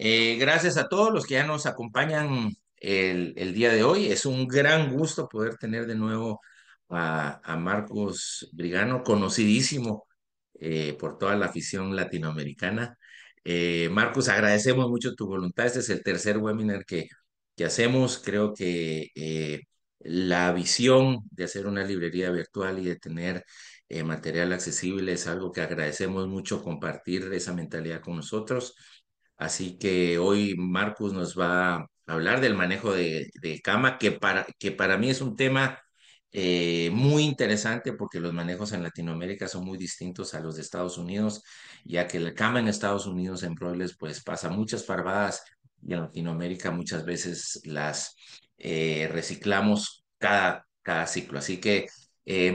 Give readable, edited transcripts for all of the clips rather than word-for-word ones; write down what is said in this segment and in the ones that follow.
Gracias a todos los que ya nos acompañan el día de hoy. Es un gran gusto poder tener de nuevo a Marcos Brigano, conocidísimo por toda la afición latinoamericana. Marcos, agradecemos mucho tu voluntad. Este es el tercer webinar que hacemos. Creo que la visión de hacer una librería virtual y de tener material accesible es algo que agradecemos mucho compartir esa mentalidad con nosotros. Así que hoy Marcus nos va a hablar del manejo de cama, que para mí es un tema muy interesante porque los manejos en Latinoamérica son muy distintos a los de Estados Unidos, ya que la cama en Estados Unidos en Robles pues pasa muchas parvadas y en Latinoamérica muchas veces las reciclamos cada ciclo. Así que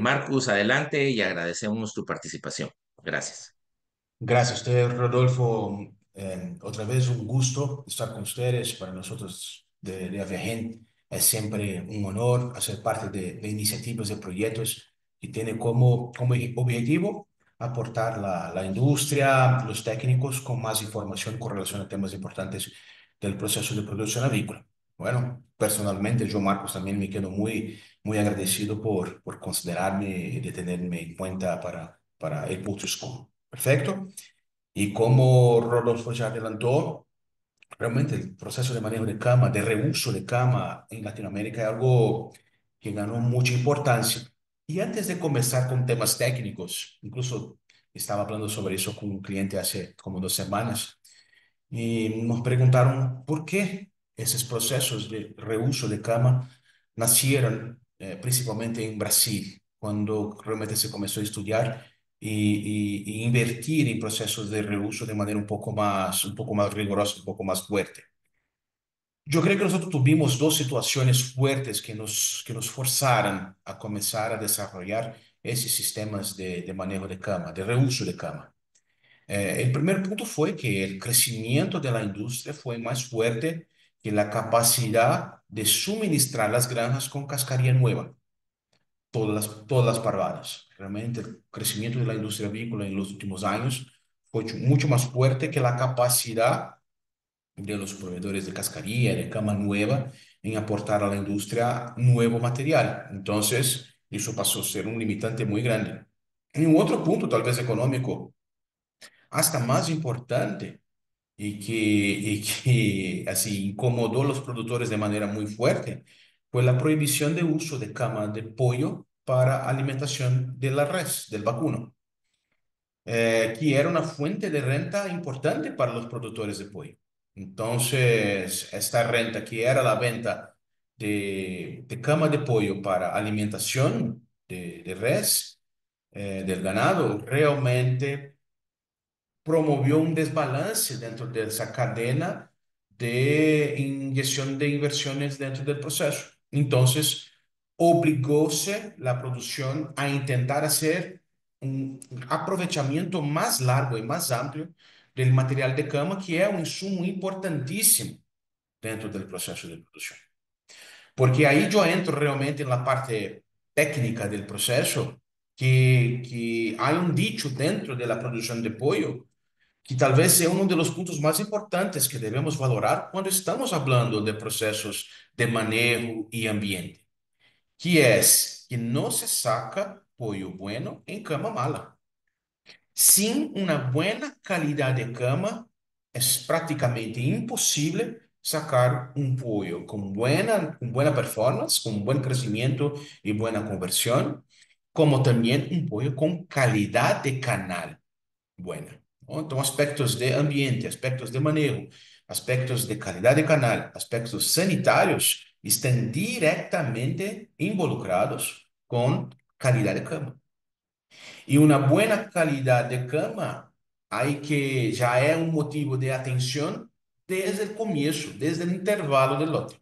Marcus, adelante y agradecemos tu participación. Gracias. Gracias a usted, Rodolfo. Otra vez un gusto estar con ustedes. Para nosotros de Aviagen es siempre un honor hacer parte de iniciativas, de proyectos que tienen como objetivo aportar la industria, los técnicos con más información con relación a temas importantes del proceso de producción avícola. Bueno, personalmente yo, Marcos, también me quedo muy agradecido por considerarme y de tenerme en cuenta para el Pulse School. Perfecto. Y como Rodolfo ya adelantó, realmente el proceso de manejo de cama, de reuso de cama en Latinoamérica es algo que ganó mucha importancia. Y antes de comenzar con temas técnicos, incluso estaba hablando sobre eso con un cliente hace como 2 semanas, y nos preguntaron por qué esos procesos de reuso de cama nacieron principalmente en Brasil, cuando realmente se comenzó a estudiar y invertir en procesos de reuso de manera un poco más rigurosa, un poco más fuerte. Yo creo que nosotros tuvimos dos situaciones fuertes que nos forzaron a comenzar a desarrollar esos sistemas de manejo de cama, de reuso de cama. El primer punto fue que el crecimiento de la industria fue más fuerte que la capacidad de suministrar las granjas con cascaría nueva, todas las parvadas. Realmente el crecimiento de la industria avícola en los últimos años fue mucho más fuerte que la capacidad de los proveedores de cascaría, de cama nueva, en aportar a la industria nuevo material. Entonces, eso pasó a ser un limitante muy grande. Y un otro punto, tal vez económico, hasta más importante y que así incomodó a los productores de manera muy fuerte, fue la prohibición de uso de cama de pollo para alimentación de la res, del vacuno, que era una fuente de renta importante para los productores de pollo. Entonces, esta renta que era la venta de cama de pollo para alimentación de res, del ganado, realmente promovió un desbalance dentro de esa cadena de inyección de inversiones dentro del proceso. Entonces, obligóse la producción a intentar hacer un aprovechamiento más largo y más amplio del material de cama, que es un insumo importantísimo dentro del proceso de producción. Porque ahí yo entro realmente en la parte técnica del proceso, que hay un dicho dentro de la producción de pollo que tal vez sea uno de los puntos más importantes que debemos valorar cuando estamos hablando de procesos de manejo y ambiente, que es que no se saca pollo bueno en cama mala. Sin una buena calidad de cama, es prácticamente imposible sacar un pollo con buena performance, con buen crecimiento y buena conversión, como también un pollo con calidad de canal buena, ¿no? Entonces, aspectos de ambiente, aspectos de manejo, aspectos de calidad de canal, aspectos sanitarios están directamente involucrados con calidad de cama. Y una buena calidad de cama ya es un motivo de atención desde el comienzo, desde el intervalo del lote.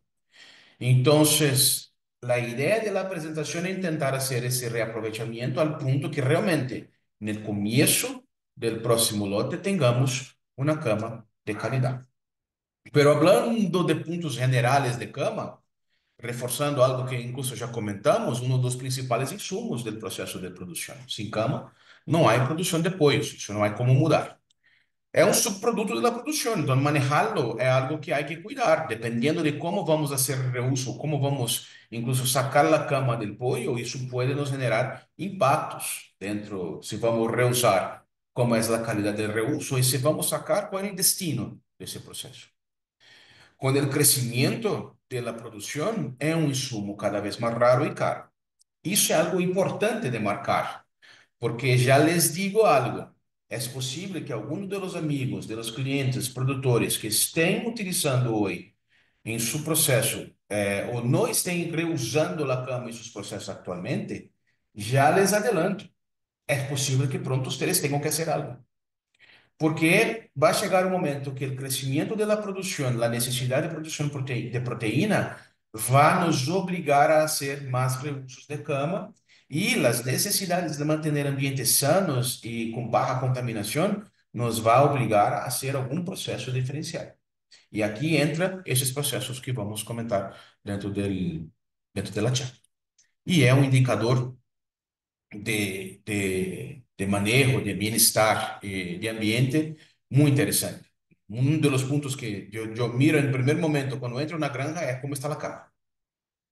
Entonces, la idea de la presentación es intentar hacer ese reaprovechamiento al punto que realmente en el comienzo del próximo lote tengamos una cama de calidad. Pero hablando de puntos generales de cama, reforzando algo que incluso ya comentamos, uno de los principales insumos del proceso de producción. Sin cama, no hay producción de pollos, eso no hay cómo mudar. é um subproduto da produção. Então, manejá-lo é algo que há que cuidar. Dependendo de como vamos fazer reuso, como vamos incluso sacar a cama do pollo, isso pode nos generar impactos dentro, se vamos reusar, como é a qualidade de reuso, e se vamos sacar, qual é o destino desse processo. Com o crescimento da produção, é um insumo cada vez mais raro e caro. Isso é algo importante de marcar. Porque já les digo algo, é possível que alguns dos amigos, dos clientes, produtores que estén utilizando hoje em seu processo ou não estén reusando a cama em seus processos atualmente, já les adelanto, é possível que pronto vocês tenham que fazer algo. Porque vai chegar um momento que o crescimento da produção, a necessidade de produção de proteína, vai nos obrigar a fazer mais reusos de cama e as necessidades de manter ambientes sanos e com baixa contaminação nos vai obrigar a fazer algum processo diferencial. E aqui entra esses processos que vamos comentar dentro da chat. E é um indicador de manejo, de bienestar y de ambiente muy interesante. Uno de los puntos que yo miro en primer momento cuando entro en una granja es cómo está la cama.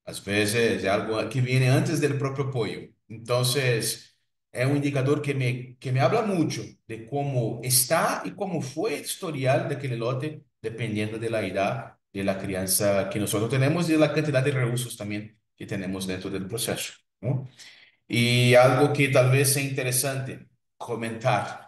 Às vezes é algo que viene antes del propio pollo. Entonces, é um indicador que me habla mucho de cómo está y cómo fue el historial de aquel lote, dependiendo de la edad de la crianza que nosotros tenemos y de la cantidad de reusos también que tenemos dentro del proceso, ¿no? E algo que talvez seja interessante comentar,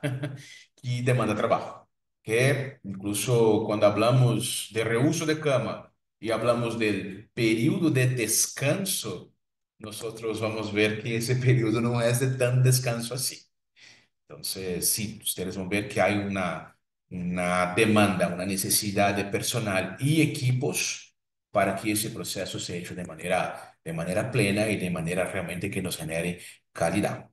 que demanda trabalho, que incluso quando hablamos de reuso de cama e hablamos del período de descanso, nós vamos ver que esse período não é de tanto descanso assim. Então, sim, vocês vão ver que há uma demanda, uma necessidade de personal e equipos para que esse processo seja de maneira plena e de maneira realmente que nos genere calidad.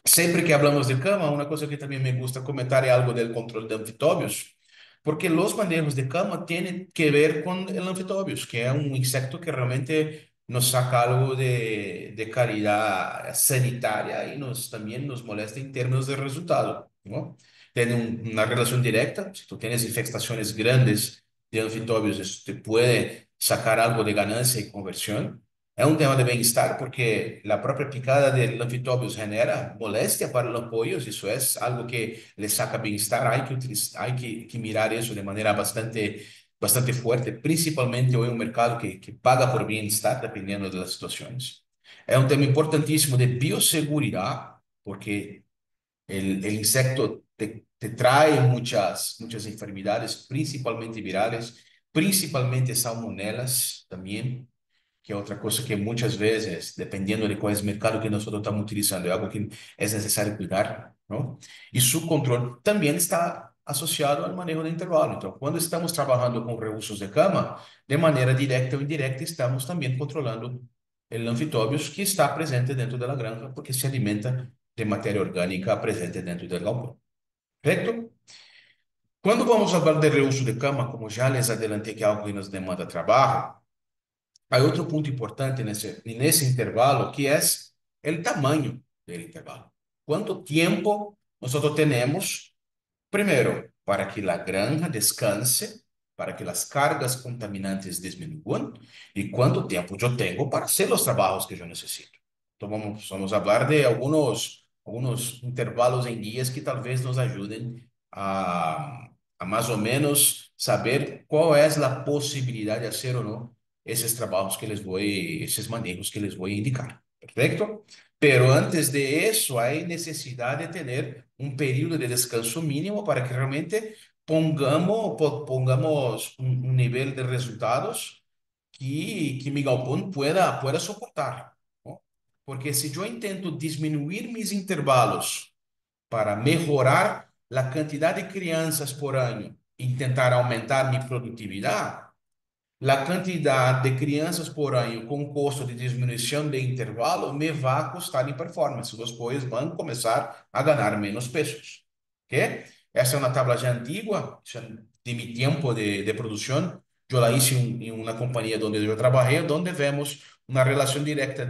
Siempre que hablamos de cama, una cosa que también me gusta comentar es algo del control de anfitóbios, porque los manejos de cama tienen que ver con el anfitóbios, que es un insecto que realmente nos saca algo de calidad sanitaria y también nos molesta en términos de resultado, ¿no? Tiene una relación directa. Si tú tienes infestaciones grandes de anfitóbios, eso te puede sacar algo de ganancia y conversión. É um tema de bem-estar porque a própria picada de anfitóbios genera moléstia para os pollos, isso é algo que les saca bem-estar, hay que mirar isso de maneira bastante forte, principalmente hoje um mercado que paga por bem-estar, dependendo das situações. É um tema importantíssimo de biosseguridade, porque o insecto te trae muitas enfermidades, principalmente virais, principalmente salmonelas também, que é outra coisa que muitas vezes, dependendo de qual é o mercado que nós estamos utilizando, é algo que é necessário cuidar, não? E su controle também está associado ao manejo de intervalo. Então, quando estamos trabalhando com reusos de cama, de maneira direta ou indirecta, estamos também controlando o anfitóbios que está presente dentro da granja, porque se alimenta de matéria orgânica presente dentro do galpão. Correto? Quando vamos falar de reuso de cama, como já les adelantei que é algo que nos demanda trabalho, há outro ponto importante nesse intervalo, que é o tamanho do intervalo. Quanto tempo nós temos, primeiro, para que a granja descanse, para que as cargas contaminantes diminuam, e quanto tempo eu tenho para fazer os trabalhos que eu necessito. Então, vamos falar de alguns intervalos em dias que talvez nos ajudem a mais ou menos saber qual é a possibilidade de fazer ou não esses trabalhos que les vou, esses manejos que les vou indicar. Perfeito? Pero antes de isso, há necessidade de ter um período de descanso mínimo para que realmente pongamos um nível de resultados que mi galpón pueda soportar, ¿no? Porque si yo intento disminuir mis intervalos para mejorar la cantidad de crianças por año, intentar aumentar mi productividad, la cantidad de crianças por año com custo de diminuição de intervalo me vai custar em performance. Os bois vão começar a ganhar menos pesos. ¿Ok? Essa é uma tabla já antiga, de mi tempo de produção. Eu la hice em uma companhia onde eu trabalhei, onde vemos uma relação direta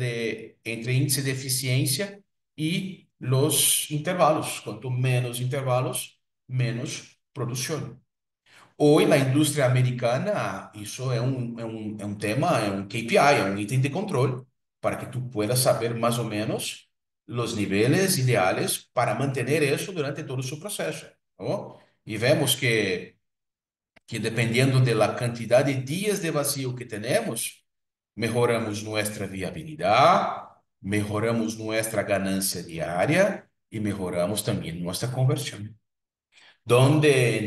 entre índice de eficiência e os intervalos. Quanto menos intervalos, menos producción. Hoy la industria americana, eso es un tema, es un KPI, es un ítem de control para que tú puedas saber más o menos los niveles ideales para mantener eso durante todo su proceso, ¿no? Y vemos que dependiendo de la cantidad de días de vacío que tenemos, mejoramos nuestra viabilidad, mejoramos nuestra ganancia diaria y mejoramos también nuestra conversión donde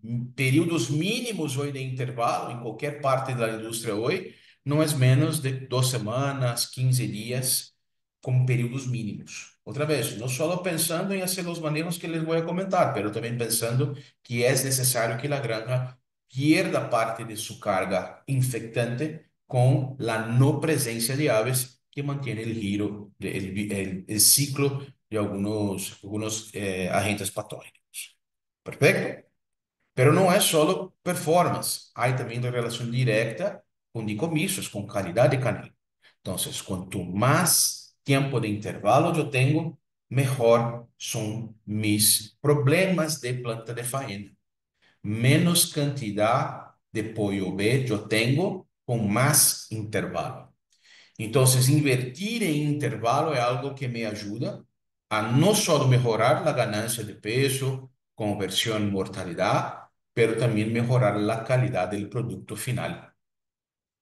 en períodos mínimos hoy de intervalo, en cualquier parte de la industria hoy, no es menos de 2 semanas, 15 días, con períodos mínimos. Otra vez, no solo pensando en hacer los manejos que les voy a comentar, pero también pensando que es necesario que la granja pierda parte de su carga infectante con la no presencia de aves que mantiene el giro, el ciclo de algunos agentes patógenos. Perfecto. Pero não é solo performance, há também uma relação direta com decommissos, com qualidade de canal. Então, quanto mais tempo de intervalo eu tenho, melhor são mis problemas de planta de faena. Menos quantidade de pollo B eu tenho com mais intervalo. Entonces, invertir en intervalo es algo que me ayuda a no solo mejorar la ganancia de peso, conversión, mortalidad, pero también mejorar la calidad del producto final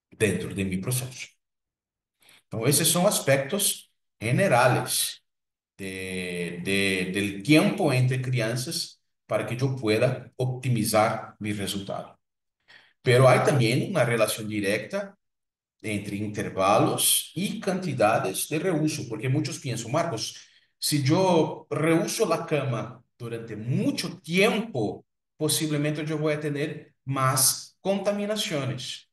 dentro de mi proceso. Entonces, esos son aspectos generales del tiempo entre crianzas para que yo pueda optimizar mi resultado. Pero hay también una relación directa entre intervalos y cantidades de reuso, porque muchos piensan, Marcos, si yo reuso la cama durante mucho tiempo, posiblemente yo voy a tener más contaminaciones.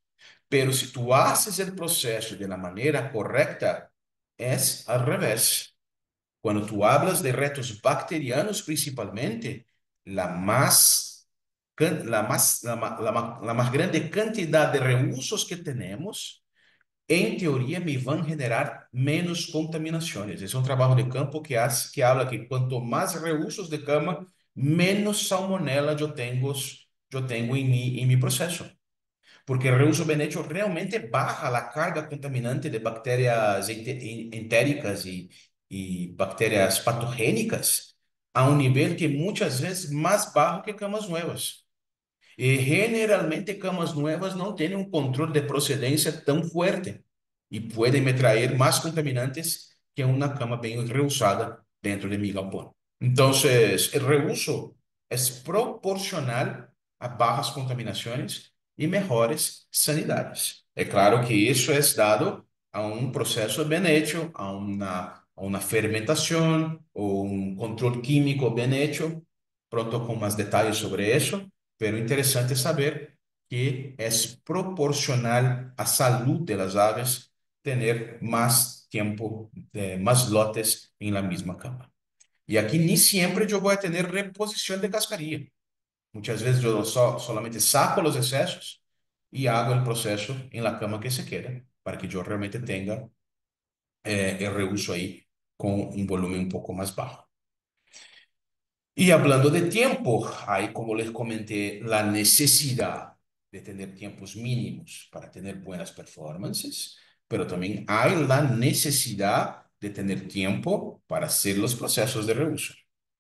Pero si tú haces el proceso de la manera correcta, es al revés. Cuando tú hablas de retos bacterianos principalmente, la más, la más grande cantidad de reusos que tenemos en teoría me van a generar menos contaminaciones. Es un trabajo de campo que habla que cuanto más reusos de cama, menos salmonela yo tengo en mi proceso. Porque el reuso bien hecho realmente baja la carga contaminante de bacterias entéricas y bacterias patogénicas a un nivel que muchas veces más bajo que camas nuevas. Y generalmente camas nuevas no tienen un control de procedencia tan fuerte y pueden me traer más contaminantes que una cama bien reusada dentro de mi galpón. Entonces, el reuso es proporcional a bajas contaminaciones y mejores sanidades. Es claro que eso es dado a un proceso bien hecho, a una fermentación o un control químico bien hecho. Pronto con más detalles sobre eso, pero interesante saber que es proporcional a salud de las aves tener más tiempo, más lotes en la misma cama. Y aquí ni siempre yo voy a tener reposición de cascarilla. Muchas veces yo solamente saco los excesos y hago el proceso en la cama que se queda para que yo realmente tenga el reuso ahí con un volumen un poco más bajo. Y hablando de tiempo, hay, como les comenté, la necesidad de tener tiempos mínimos para tener buenas performances, pero también hay la necesidad de tener tiempo para hacer los procesos de reuso,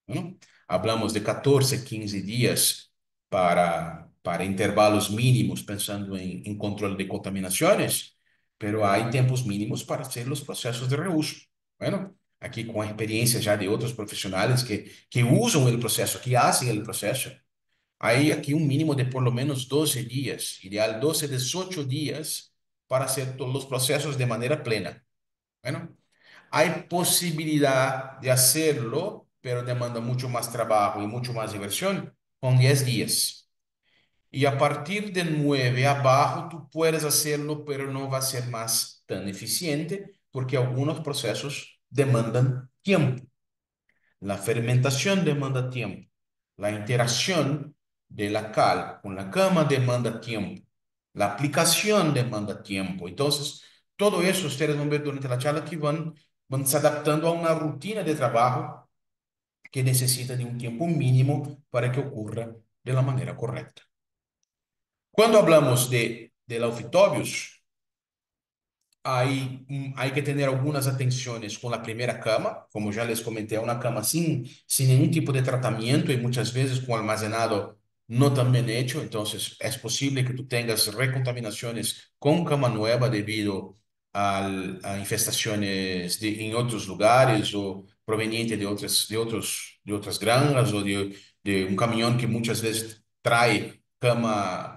¿no? Hablamos de 14, 15 días para intervalos mínimos, pensando en control de contaminaciones, pero hay tiempos mínimos para hacer los procesos de reuso. Bueno, aquí con experiencia ya de otros profesionales que usan el proceso, que hacen el proceso. Hay aquí un mínimo de por lo menos 12 días, ideal 12, 18 días para hacer todos los procesos de manera plena. Bueno, hay posibilidad de hacerlo, pero demanda mucho más trabajo y mucho más inversión con 10 días. Y a partir de 9 abajo, tú puedes hacerlo, pero no va a ser más tan eficiente porque algunos procesos demandan tiempo. La fermentación demanda tiempo. La interacción de la cal con la cama demanda tiempo. La aplicación demanda tiempo. Entonces, todo eso ustedes van a ver durante la charla que van se adaptando a una rutina de trabajo que necesita de un tiempo mínimo para que ocurra de la manera correcta. Cuando hablamos de la ofitobius, hay que tener algunas atenciones con la primera cama, como ya les comenté, una cama sin ningún tipo de tratamiento y muchas veces con almacenado no tan bien hecho, entonces es posible que tú tengas recontaminaciones con cama nueva debido a infestaciones en otros lugares o proveniente de otras granjas o de un camión que muchas veces trae cama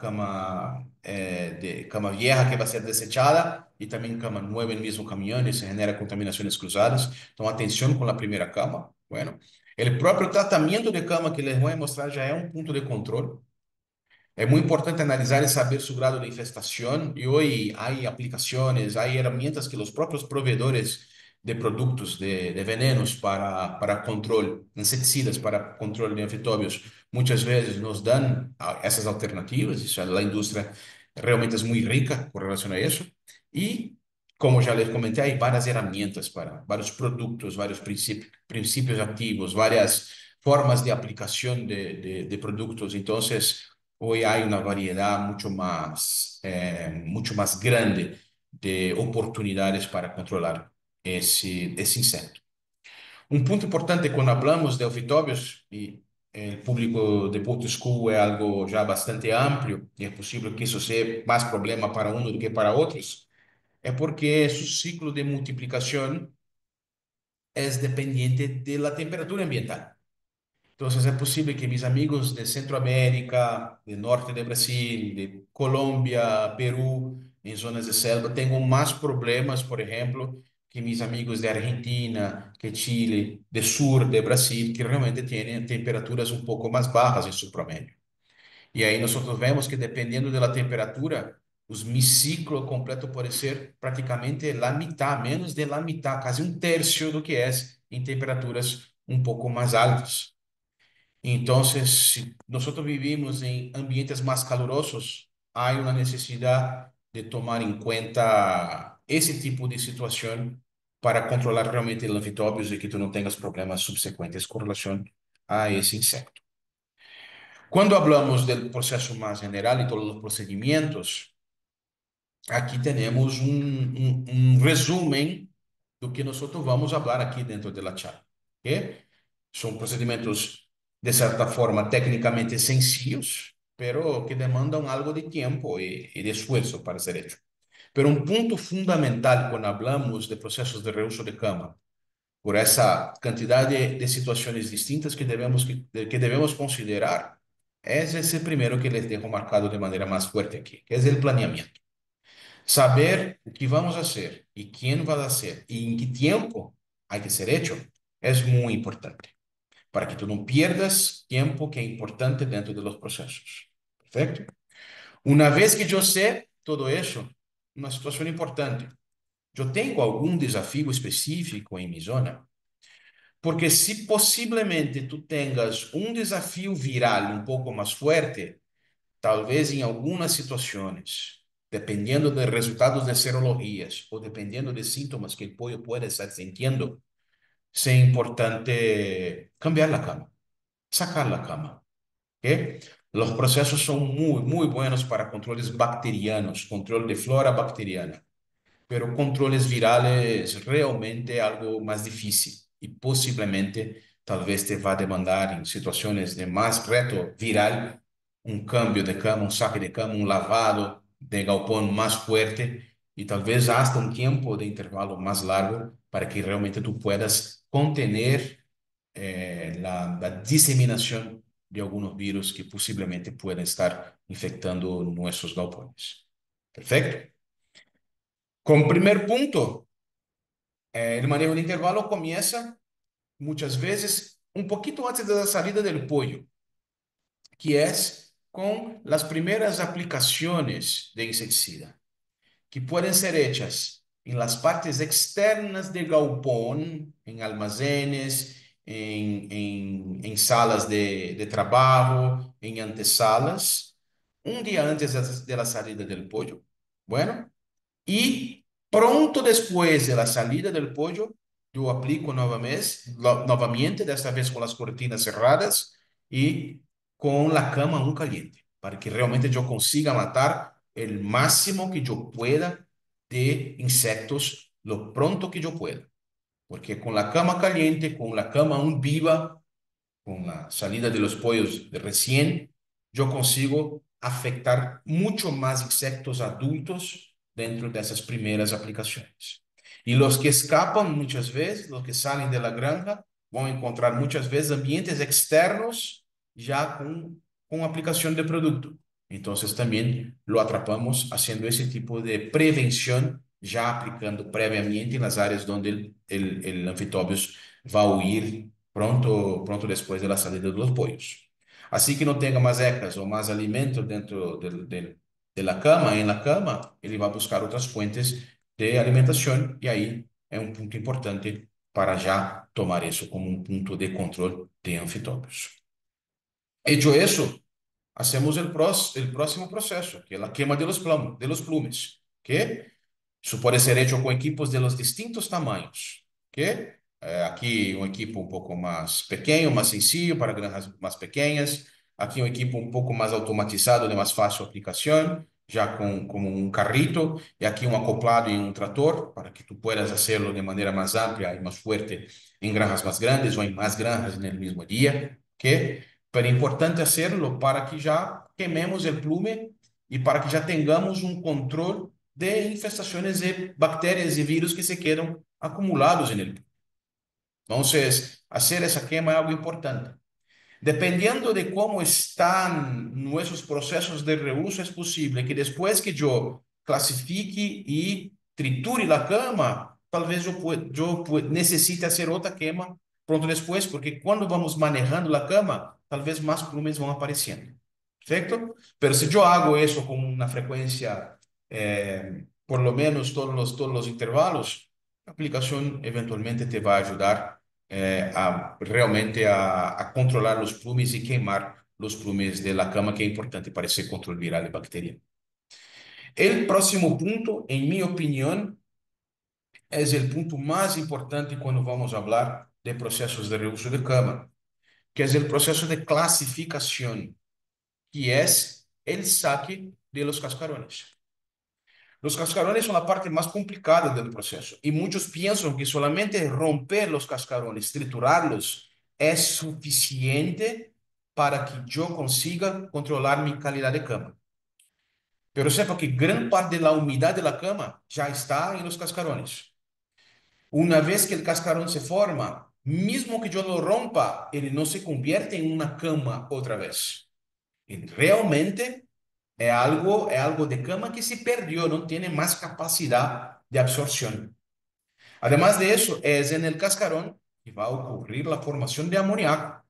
vieja que va a ser desechada y también cama nueva en el mismo camión y se genera contaminaciones cruzadas. Toma atención con la primera cama. Bueno, el propio tratamiento de cama que les voy a mostrar ya es un punto de control. Es muy importante analizar y saber su grado de infestación y hoy hay aplicaciones, hay herramientas que los propios proveedores de productos de venenos para control, insecticidas para control de anfitóbios, muchas veces nos dan esas alternativas. Y la industria realmente es muy rica con relación a eso. Y como ya les comenté, hay varias herramientas para varios productos, varios principios activos, varias formas de aplicación de productos. Entonces, hoy hay una variedad mucho más grande de oportunidades para controlar ese insecto. Un punto importante cuando hablamos de ofitobios, y el público de Porto School es algo ya bastante amplio, y es posible que eso sea más problema para uno do que para otros, es porque su ciclo de multiplicación es dependiente de la temperatura ambiental. Entonces es posible que mis amigos de Centroamérica, del norte de Brasil, de Colombia, Perú, en zonas de selva, tengan más problemas, por ejemplo, que mis amigos de Argentina, que Chile, de sur de Brasil, que realmente tienen temperaturas un poco más bajas en su promedio. Y ahí nosotros vemos que dependiendo de la temperatura, mi ciclo completo puede ser prácticamente la mitad, menos de la mitad, casi un tercio do que es en temperaturas un poco más altas. Entonces, si nosotros vivimos en ambientes más calurosos, hay una necesidad de tomar en cuenta ese tipo de situación para controlar realmente el anfitóbios y que tú no tengas problemas subsecuentes con relación a ese insecto. Cuando hablamos del proceso más general y todos los procedimientos, aquí tenemos un resumen do que nosotros vamos a hablar aquí dentro de la charla. ¿Ok? Son procedimientos, de cierta forma, técnicamente sencillos, pero que demandan algo de tiempo y de esfuerzo para ser hecho. Pero un punto fundamental cuando hablamos de procesos de reuso de cama, por esa cantidad de situaciones distintas que debemos considerar, es ese primero que les dejo marcado de manera más fuerte aquí, que es el planeamiento. Saber o que vamos a hacer y quién va a hacer y en qué tiempo hay que ser hecho es muy importante para que tú no pierdas tiempo que es importante dentro de los procesos. Perfecto. Una vez que yo sé todo eso, una situación importante, yo tengo algún desafío específico en mi zona, porque si posiblemente tú tengas un desafío viral un poco más fuerte, tal vez em algumas situações, dependendo de resultados de serologias ou dependendo de síntomas que o pollo pode estar sentindo, é importante cambiar a cama, sacar a cama. ¿Ok? Los processos são muito buenos para controles bacterianos, controle de flora bacteriana. Pero controles virales realmente algo más difícil y posiblemente tal vez te va a demandar en situaciones de más reto viral un cambio de cama, un saque de cama, un lavado de galpón más fuerte y tal vez hasta un tiempo de intervalo más largo para que realmente tú puedas contener la diseminación de algunos virus que posiblemente puedan estar infectando nuestros galpones. Perfecto. Como primer punto, el manejo de intervalo comienza muchas veces un poquito antes de la salida del pollo, que es con las primeras aplicaciones de insecticida, que pueden ser hechas en las partes externas del galpón, en almacenes, en salas de trabajo, en antesalas, un día antes de la salida del pollo. Bueno, y pronto después de la salida del pollo, yo aplico nuevamente, desta vez con las cortinas cerradas y con la cama aún caliente, para que realmente yo consiga matar el máximo que yo pueda de insectos lo pronto que yo pueda. Porque con la cama caliente, con la cama aún viva, con la salida de los pollos de recién, yo consigo afectar mucho más insectos adultos dentro de esas primeras aplicaciones. Y los que escapan muchas veces, los que salen de la granja, van a encontrar muchas veces ambientes externos ya con aplicación de producto. Entonces también lo atrapamos haciendo ese tipo de prevención, ya aplicando previamente en las áreas donde el anfitobios va a huir pronto después de la salida de los pollos. Así que no tenga más ecas o más alimento dentro de la cama, en la cama, ele va a buscar otras fuentes de alimentación y ahí es un punto importante para ya tomar eso como un punto de control de anfitóbios. Hecho eso, hacemos el próximo proceso, que es la quema de los plumes, que eso puede ser hecho con equipos de los distintos tamaños, que aquí un equipo un poco más pequeño, más sencillo para granjas más pequeñas, aquí un equipo un poco más automatizado de más fácil aplicación, ya con como un carrito, y aquí un acoplado y un tractor para que tú puedas hacerlo de manera más amplia y más fuerte en granjas más grandes o en más granjas en el mismo día, que pero é importante hacerlo para que ya quememos el plume y para que ya tengamos un control de infestaciones de bacterias y virus que se quedan acumulados en el plume. Entonces, hacer esa quema es algo importante. Dependiendo de cómo están nuestros procesos de reuso, es posible que después que yo clasifique y triture la cama, tal vez necesite hacer otra quema pronto después, porque cuando vamos manejando la cama, tal vez más plumes van apareciendo. ¿Perfecto? Pero si yo hago eso con una frecuencia, por lo menos todos los intervalos, la aplicación eventualmente te va a ayudar realmente a controlar los plumes y quemar los plumes de la cama, que es importante para ese control viral y bacteriano. El próximo punto, en mi opinión, es el punto más importante cuando vamos a hablar de procesos de reuso de cama, que es el proceso de clasificación, que es el saque de los cascarones. Los cascarones son la parte más complicada del proceso y muchos piensan que solamente romper los cascarones, triturarlos, es suficiente para que yo consiga controlar mi calidad de cama. Pero sepa que gran parte de la humedad de la cama ya está en los cascarones. Una vez que el cascarón se forma, mismo que yo lo rompa, él no se convierte en una cama otra vez. Y realmente es algo de cama que se perdió, no tiene más capacidad de absorción. Además de eso, es en el cascarón que va a ocurrir la formación de amoníaco.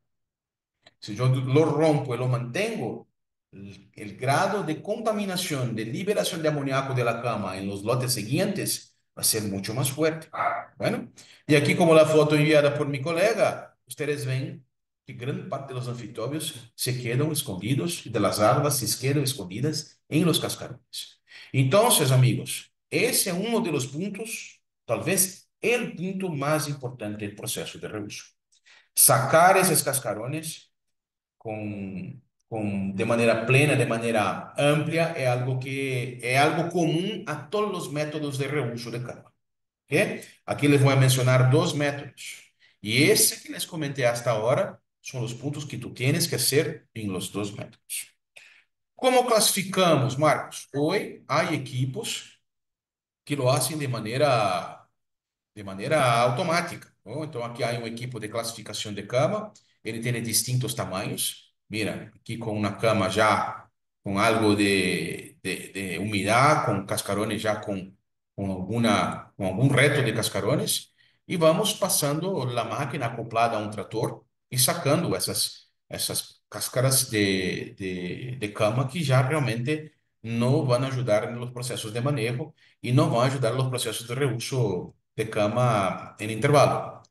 Si yo lo rompo y lo mantengo, el grado de contaminación, de liberación de amoníaco de la cama en los lotes siguientes va a ser mucho más fuerte. Bueno, y aquí como la foto enviada por mi colega, ustedes ven que gran parte de los anfibios se quedan escondidos, de las larvas se quedan escondidas en los cascarones. Entonces, amigos, ese es uno de los puntos, tal vez el punto más importante del proceso de reuso. Sacar esos cascarones de manera plena, de manera amplia, es algo común a todos los métodos de reuso de cama. ¿Okay? Aquí les voy a mencionar dos métodos. Y ese que les comenté hasta ahora son los puntos que tú tienes que hacer en los dos métodos. ¿Cómo clasificamos, Marcos? Hoy hay equipos que lo hacen de manera automática, ¿no? Então, aqui há um equipo de classificação de cama, ele tem distintos tamanhos. Mira, aqui com uma cama já com algo de umidade, com cascarones já com algum reto de cascarones, e vamos passando a máquina acoplada a um trator e sacando essas cáscaras de cama que já realmente não vão ajudar nos processos de manejo e não vão ajudar nos processos de reuso de cama en intervalo.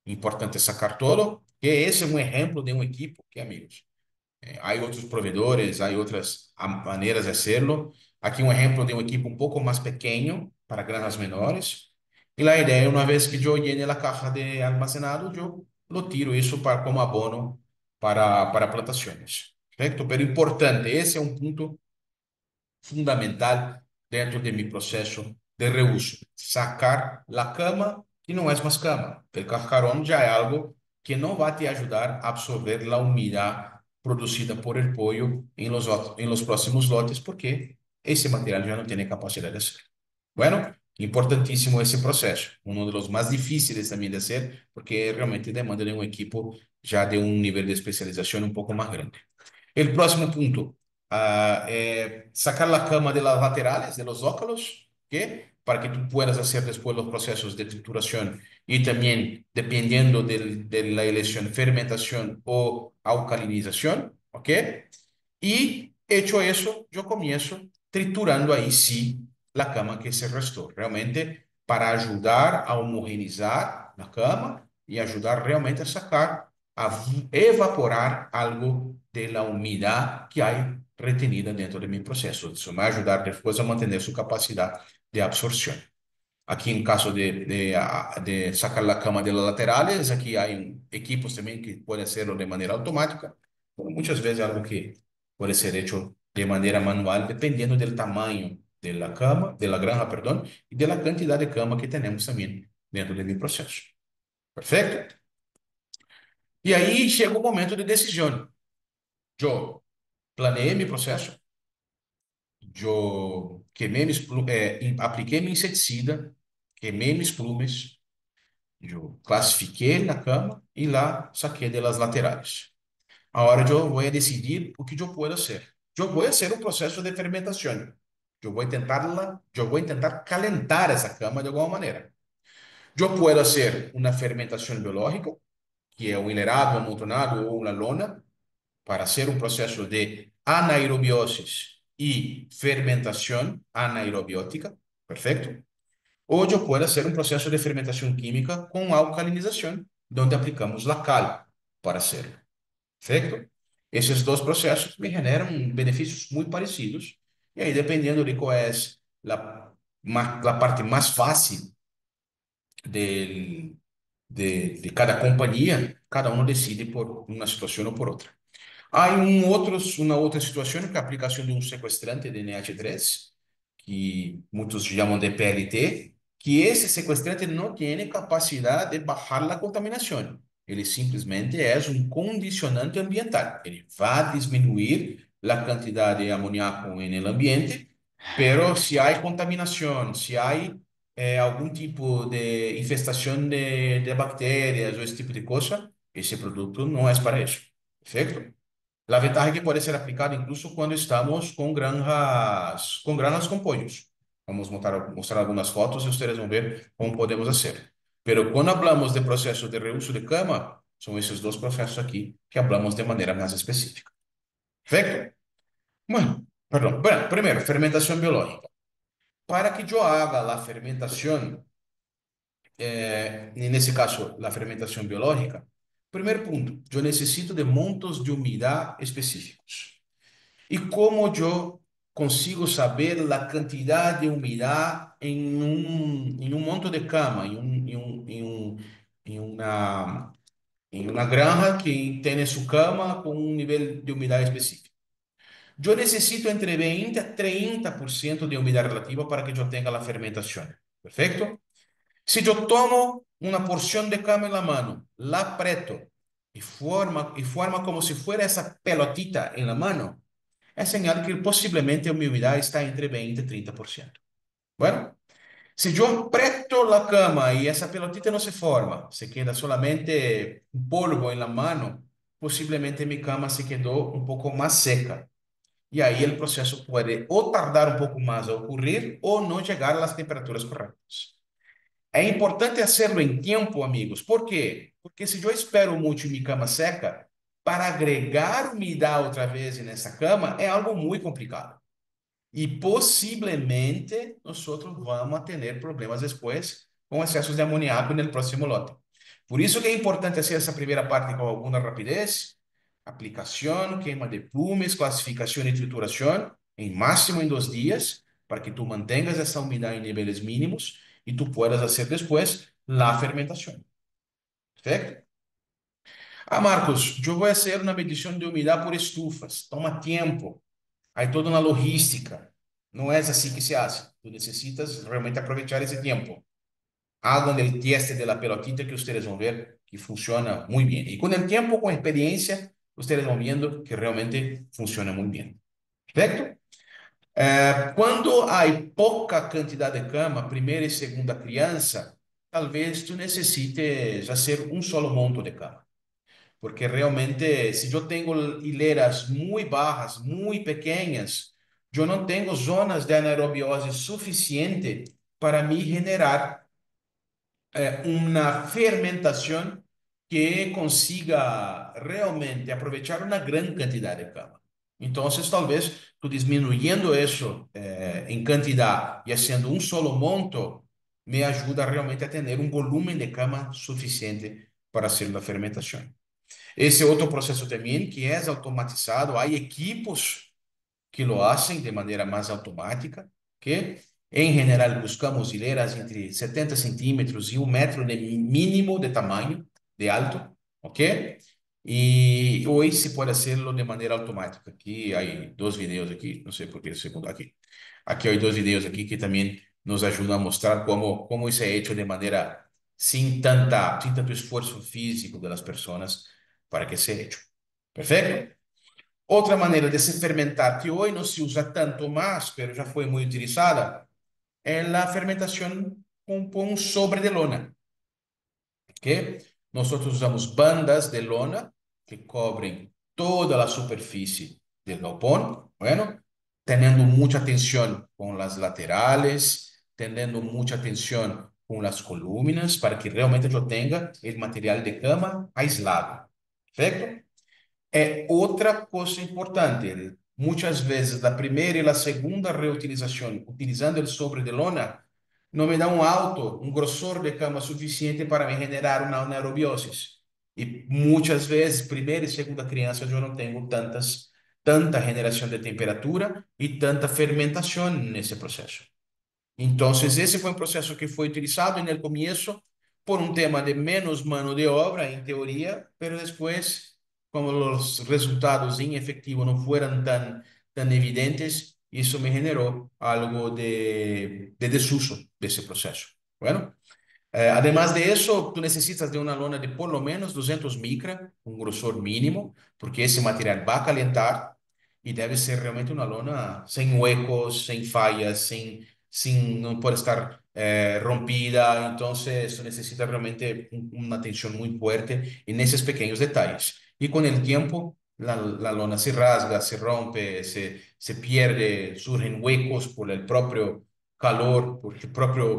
Importante sacar todo, que ese es un ejemplo de un equipo, que amigos, hay otros proveedores, hay otras maneras de hacerlo. Aquí un ejemplo de un equipo un poco más pequeño para granjas menores, Y la idea, una vez que yo llene la caja de almacenado, yo lo tiro eso para, como abono para plantaciones. Perfecto, pero importante, ese es un punto fundamental dentro de mi proceso de reuso. Sacar la cama, que no es más cama. El cascarón ya es algo que no va a te ayudar a absorber la humedad producida por el pollo en los próximos lotes, porque ese material ya no tiene capacidad de hacer. Bueno, importantísimo ese proceso, uno de los más difíciles también de hacer, porque realmente demanda de un equipo ya de un nivel de especialización un poco más grande. El próximo punto, sacar la cama de las laterales, de los zócalos, ¿qué? Para que tú puedas hacer después los procesos de trituración y también, dependiendo de la elección, fermentación o alcalinización, ¿ok? Y hecho eso, yo comienzo triturando ahí sí la cama que se restó, realmente para ayudar a homogeneizar la cama y ayudar realmente a sacar, a evaporar algo de la humedad que hay retenida dentro de mi proceso. Eso me va a ayudar después a mantener su capacidad de absorción. Aquí en caso de sacar la cama de las laterales, aquí hay equipos también que pueden hacerlo de manera automática, pero muchas veces algo que puede ser hecho de manera manual, dependiendo del tamaño de la cama, de la granja, perdón, y de la cantidad de cama que tenemos también dentro de mi proceso. Perfecto? Y ahí llega un momento de decisión. Yo planeé mi proceso, yo quemé apliqué mi inseticida, quemé mis plumes. Yo clasifiqué la cama y la saqué de las laterales. Ahora yo voy a decidir o que yo puedo hacer. Yo voy a hacer un proceso de fermentación. Yo voy a intentar calentar esa cama de alguna manera. Yo puedo hacer una fermentación biológica, que es un hilerado, un amontonado o una lona, para hacer un proceso de anaerobiosis y fermentación anaerobiótica. Perfecto. O yo puedo hacer un proceso de fermentación química con alcalinización, donde aplicamos la cal para hacerlo. ¿Perfecto? Esos dos procesos me generan beneficios muy parecidos. Y ahí, dependiendo de cuál es la parte más fácil del, de cada compañía, cada uno decide por una situación o por otra. Hay una outra situação que é a aplicação de um sequestrante de NH3, que muitos chamam de PLT, que esse sequestrante não tem capacidade de baixar a contaminação. Ele simplesmente é um condicionante ambiental. Ele vai diminuir a quantidade de amoníaco no ambiente, pero se há contaminação, se há algum tipo de infestação de bactérias ou esse tipo de coisa, esse produto não é para isso. Perfeito? La ventaja es que puede ser aplicado incluso cuando estamos con granjas con pollos. Vamos a mostrar algunas fotos y ustedes van a ver cómo podemos hacer. Pero cuando hablamos de procesos de reuso de cama, son esos dos procesos aquí que hablamos de manera más específica. ¿Perfecto? Bueno, perdón. Bueno, primero, fermentación biológica. Para que yo haga la fermentación, en ese caso, la fermentación biológica, primer punto, yo necesito de montos de humedad específicos. ¿Y cómo yo consigo saber la cantidad de humedad en un monto de cama, en una, en una granja que tiene su cama con un nivel de humedad específico? Yo necesito entre 20 a 30% de humedad relativa para que yo tenga la fermentación. ¿Perfecto? Si yo tomo una porción de cama en la mano, la aprieto y forma como si fuera esa pelotita en la mano, é señal que possivelmente a humedad está entre 20 y 30%. Bueno, si yo aprieto la cama y esa pelotita no se forma, se queda solamente un polvo en la mano, posiblemente mi cama se quedó un poco más seca. Y ahí el proceso puede o tardar un poco más a ocurrir o no llegar a las temperaturas correctas. É importante hacerlo en tiempo, amigos. ¿Por qué? Porque si yo espero mucho en mi cama seca, para agregar humedad otra vez en esa cama es algo muy complicado. Y posiblemente nosotros vamos a tener problemas después con excesos de amoníaco en el próximo lote. Por eso que es importante hacer esa primera parte con alguna rapidez, aplicación, quema de plumes, clasificación y trituración, en máximo en 2 días, para que tú mantengas esa humedad en niveles mínimos y tú puedas hacer después la fermentación. ¿Perfecto? Ah, Marcos, yo voy a hacer una medición de humedad por estufas. Toma tiempo. Hay toda una logística. No es así que se hace. Tú necesitas realmente aprovechar ese tiempo. Hagan el teste de la pelotita que ustedes van a ver que funciona muy bien. Y con el tiempo, con experiencia, ustedes van viendo que realmente funciona muy bien. ¿Perfecto? Quando há pouca quantidade de cama, primeira e segunda criança, talvez tu necessites fazer um solo monto de cama. Porque realmente, se eu tenho hileras muito bajas, muito pequenas, eu não tenho zonas de anaerobiose suficiente para me generar una fermentación que consiga realmente aprovechar una gran cantidad de cama. Entonces, tal vez tú disminuyendo eso en cantidad y haciendo un solo monto, me ayuda realmente a tener un volumen de cama suficiente para hacer la fermentación. Ese otro proceso también que es automatizado, hay equipos que lo hacen de manera más automática, que en general buscamos hileras entre 70 centímetros y 1 metro de mínimo de tamaño, de alto, ¿ok? Y hoy se puede hacerlo de manera automática. Aquí hay dos videos aquí, no sé por qué el segundo aquí. Aquí hay dos videos aquí que también nos ayudan a mostrar cómo eso es hecho de manera sin tanto esfuerzo físico de las personas para que sea hecho. Perfecto. Outra maneira de se fermentar, que hoje não se usa tanto mais, mas já foi muito utilizada, é a fermentação com sobre de lona, que nós usamos bandas de lona que cobrem toda a superfície do galpão, bueno, tendo muita atenção com as laterais, tendo muita atenção com as columnas, para que realmente eu tenha o material de cama aislado, certo? Otra cosa importante, muchas veces la primera y la segunda reutilización, utilizando el sobre de lona, no me da un grosor de cama suficiente para me generar una anaerobiosis. Y muchas veces, primera y segunda crianza, yo no tengo tanta generación de temperatura y tanta fermentación en ese proceso. Entonces, ese fue un proceso que fue utilizado en el comienzo por un tema de menos mano de obra, en teoría, pero después, como los resultados en efectivo no fueran tan evidentes, eso me generó algo de desuso de ese proceso. Bueno, además de eso, tú necesitas de una lona de por lo menos 200 micra, un grosor mínimo, porque ese material va a calentar y debe ser realmente una lona sin huecos, sin fallas, no puede estar rompida. Entonces, tú necesitas realmente una tensión muy fuerte en esos pequeños detalles. Y con el tiempo, la lona se rasga, se rompe, se pierde, surgen huecos por el propio calor, porque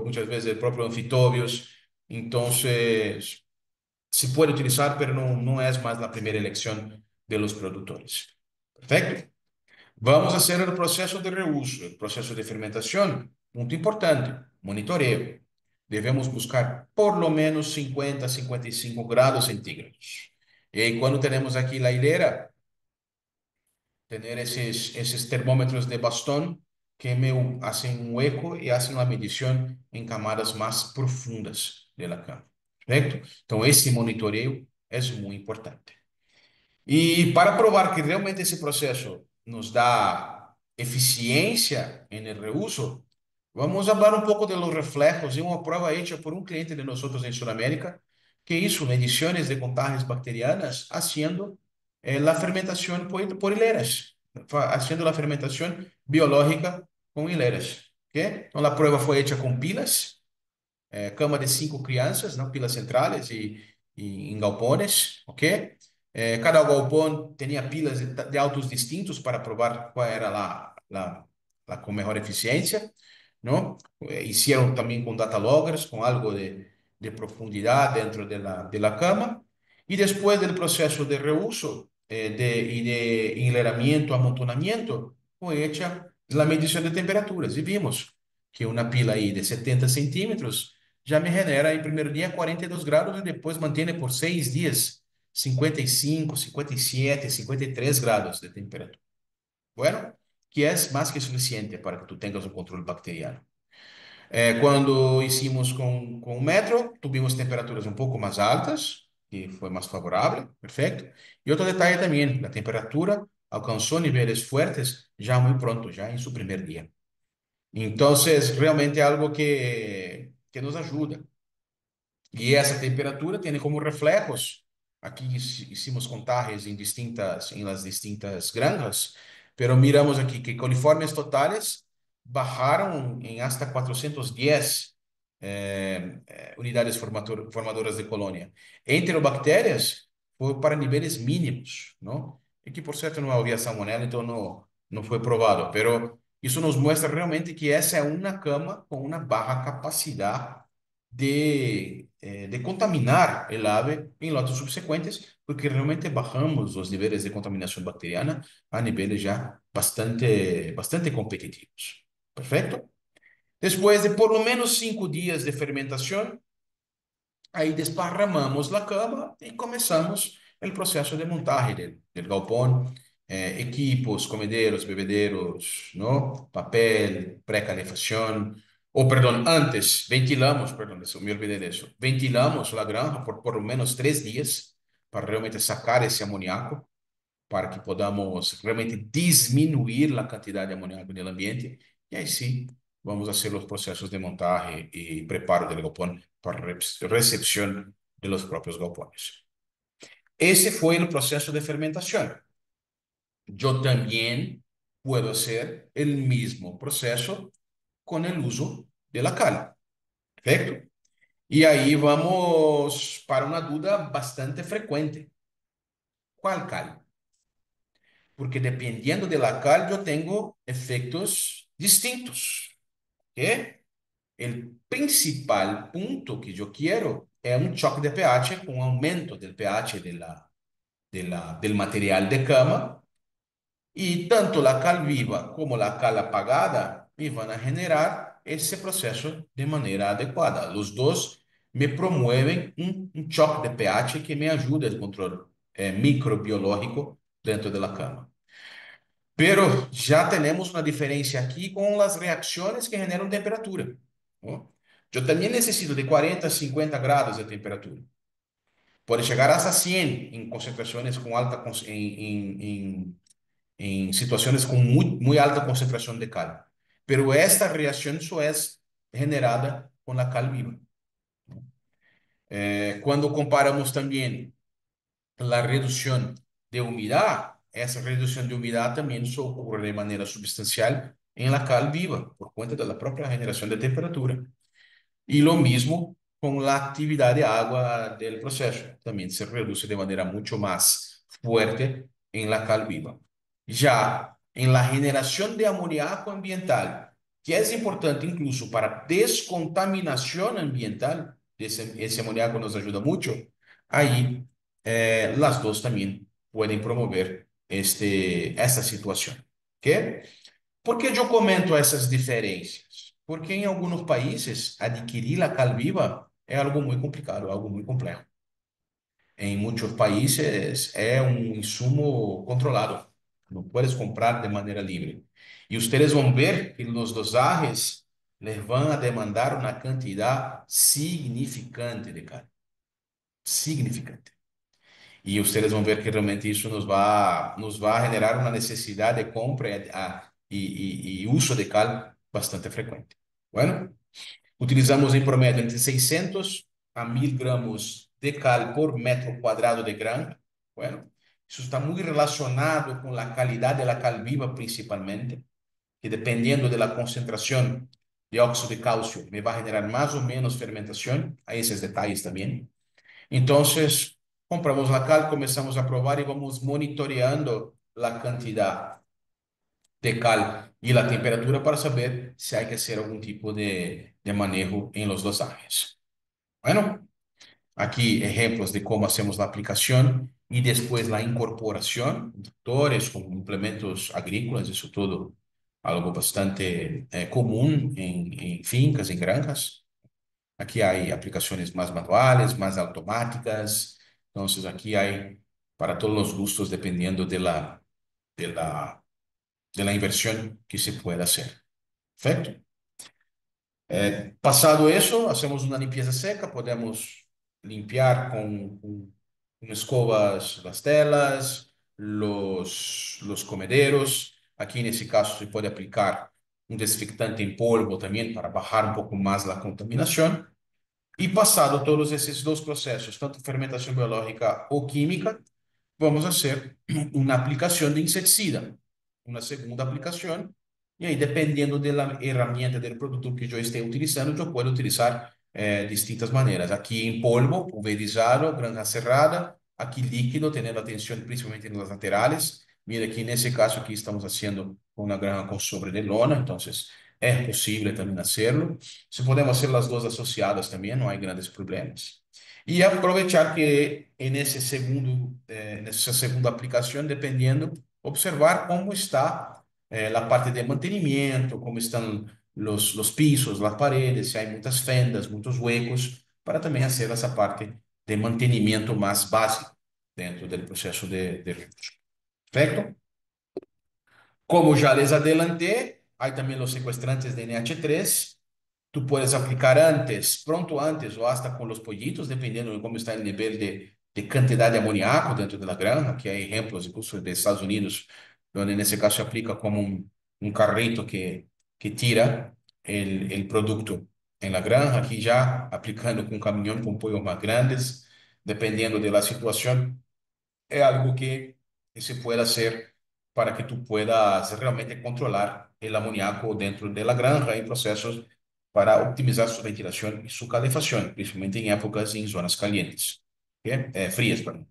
muchas veces el propio anfitobios, entonces se puede utilizar, pero no es más la primera elección de los productores. Perfecto. Vamos a hacer el proceso de reuso, el proceso de fermentación. Punto importante, monitoreo. Debemos buscar por lo menos 50 a 55 grados centígrados. Y cuando tenemos aquí la hilera, tener esos termómetros de bastón que me hacen un hueco y hacen la medición en camadas más profundas de la cama. ¿Correcto? Entonces, ese monitoreo es muy importante. Y para probar que realmente ese proceso nos da eficiencia en el reuso, vamos a hablar un poco de los reflejos de una prueba hecha por un cliente de nosotros en Sudamérica que hizo mediciones de contagios bacterianas haciendo la fermentación por hileras, haciendo la fermentación biológica con hileras. ¿Okay? Entonces la prueba fue hecha con pilas, cama de 5 crianças, ¿no? Pilas centrales y en galpones, ¿ok? Cada galpón tenía pilas de autos distintos para probar cuál era la con mejor eficiencia, ¿no? Hicieron también con data loggers, con algo de profundidad dentro de la cama. Y después del proceso de reuso y de enleramiento, amontonamiento, fue hecha la medición de temperaturas y vimos que una pila ahí de 70 centímetros já me genera em primeiro dia 42 graus e depois mantém por 6 dias 55, 57, 53 graus de temperatura. Bueno, que é mais que suficiente para que tu tenhas um controle bacteriano. Cuando hicimos con metro, tuvimos temperaturas un poco más altas y fue más favorable, perfecto. Y otro detalle también, la temperatura alcanzó niveles fuertes ya muy pronto, ya en su primer día. Entonces, realmente algo que nos ayuda. Y esa temperatura tiene como reflejos. Aquí hicimos contajes en las distintas granjas, pero miramos aquí que coliformes totales bajaron en hasta 410 unidades formadoras de colonia. Enterobacterias fue para niveles mínimos, ¿no? Y que, por cierto, no había salmonela, entonces no fue probado, pero eso nos muestra realmente que esa es una cama con una baja capacidad de contaminar el ave en lotes subsecuentes, porque realmente bajamos los niveles de contaminación bacteriana a niveles ya bastante competitivos. Perfecto. Después de por lo menos 5 días de fermentación, ahí desparramamos la cama y comenzamos el proceso de montaje del galpón, equipos, comederos, bebederos, ¿no? Papel, precalefacción, o perdón, antes ventilamos, perdón, eso, me olvidé de eso, ventilamos la granja por lo menos 3 días para realmente sacar ese amoníaco, para que podamos realmente disminuir la cantidad de amoníaco en el ambiente. Y ahí sí, vamos a hacer los procesos de montaje y preparo del galpón para recepción de los propios galpones. Ese fue el proceso de fermentación. Yo también puedo hacer el mismo proceso con el uso de la cal. ¿Perfecto? Y ahí vamos para una duda bastante frecuente. ¿Cuál cal? Porque dependiendo de la cal yo tengo efectos distintos. ¿Qué? El principal punto que yo quiero es un choque de pH con aumento del pH del material de cama, y tanto la cal viva como la cal apagada me van a generar ese proceso de manera adecuada. Los dos me promueven un choque de pH que me ayuda el control microbiológico dentro de la cama. Pero ya tenemos una diferencia aquí con las reacciones que generan temperatura, ¿no? Yo también necesito de 40 a 50 grados de temperatura. Puede llegar hasta 100 en concentraciones con alta, en situaciones con muy alta concentración de cal. Pero esta reacción solo es generada con la cal viva. Cuando comparamos también la reducción de humedad, esa reducción de humedad también se ocurre de manera substancial en la cal viva, por cuenta de la propia generación de temperatura. Y lo mismo con la actividad de agua del proceso, también se reduce de manera mucho más fuerte en la cal viva. Ya en la generación de amoníaco ambiental, que es importante incluso para descontaminación ambiental, ese amoníaco nos ayuda mucho, ahí las dos también pueden promover esta situación. ¿Ok? ¿Por que eu comento essas diferenças? Porque em alguns países adquirir a cal viva é algo muito complicado, algo muito complexo. Em muitos países é um insumo controlado, não puedes comprar de maneira livre. E vocês vão ver que nos dosajes les vão a demandar uma quantidade significante de cal, significante. E vocês vão ver que realmente isso nos vai generar uma necessidade de compra e uso de cal bastante frequente. Bueno, utilizamos em promédio entre 600 a 1000 gramos de cal por metro cuadrado de granja. Bueno, isso está muito relacionado com a qualidade da cal viva, principalmente, que dependiendo de la concentración de óxido de calcio, me va a generar más o menos fermentación. Hay esos detalles también. Entonces, compramos la cal, comenzamos a probar y vamos monitoreando la cantidad de cal y la temperatura para saber si hay que hacer algún tipo de manejo en los dosajes. Bueno, aquí ejemplos de cómo hacemos la aplicación y después la incorporación, tractores con implementos agrícolas, eso todo algo bastante común en fincas, en granjas. Aquí hay aplicaciones más manuales, más automáticas. Entonces, aquí hay para todos los gustos dependiendo de la, de la inversión que se pueda hacer. Perfecto. Pasado eso, hacemos una limpieza seca, podemos limpiar con escobas las telas, los comederos. Aquí en ese caso se puede aplicar un desinfectante en polvo también para bajar un poco más la contaminación. Y pasado todos esos dos procesos, tanto fermentación biológica o química, vamos a hacer una aplicación de insecticida, una segunda aplicación, y ahí dependiendo de la herramienta del producto que yo esté utilizando, yo puedo utilizar distintas maneras. Aquí en polvo, pulverizado, granja cerrada, aquí líquido, teniendo atención principalmente en las laterales. Mira que en ese caso aquí estamos haciendo una granja con sobre de lona, entonces es posible también hacerlo. Si podemos hacer las dos asociadas también, no hay grandes problemas. Y aprovechar que en esa segunda aplicación, dependiendo, observar cómo está la parte de mantenimiento, cómo están los pisos, las paredes, si hay muchas fendas, muchos huecos, para también hacer esa parte de mantenimiento más básico dentro del proceso de recurso. ¿Perfecto? Como ya les adelanté, hay también los secuestrantes de NH3. Tú puedes aplicar antes, pronto antes o hasta con los pollitos, dependiendo de cómo está el nivel de cantidad de amoníaco dentro de la granja, que hay ejemplos incluso de Estados Unidos, donde en ese caso se aplica como un carrito que tira el producto en la granja, aquí ya aplicando con un camión con pollos más grandes, dependiendo de la situación es algo que se puede hacer para que tú puedas realmente controlar el amoníaco dentro de la granja en procesos para optimizar su ventilación y su calefacción, principalmente en épocas y en zonas calientes, ¿ok? Frías, perdón.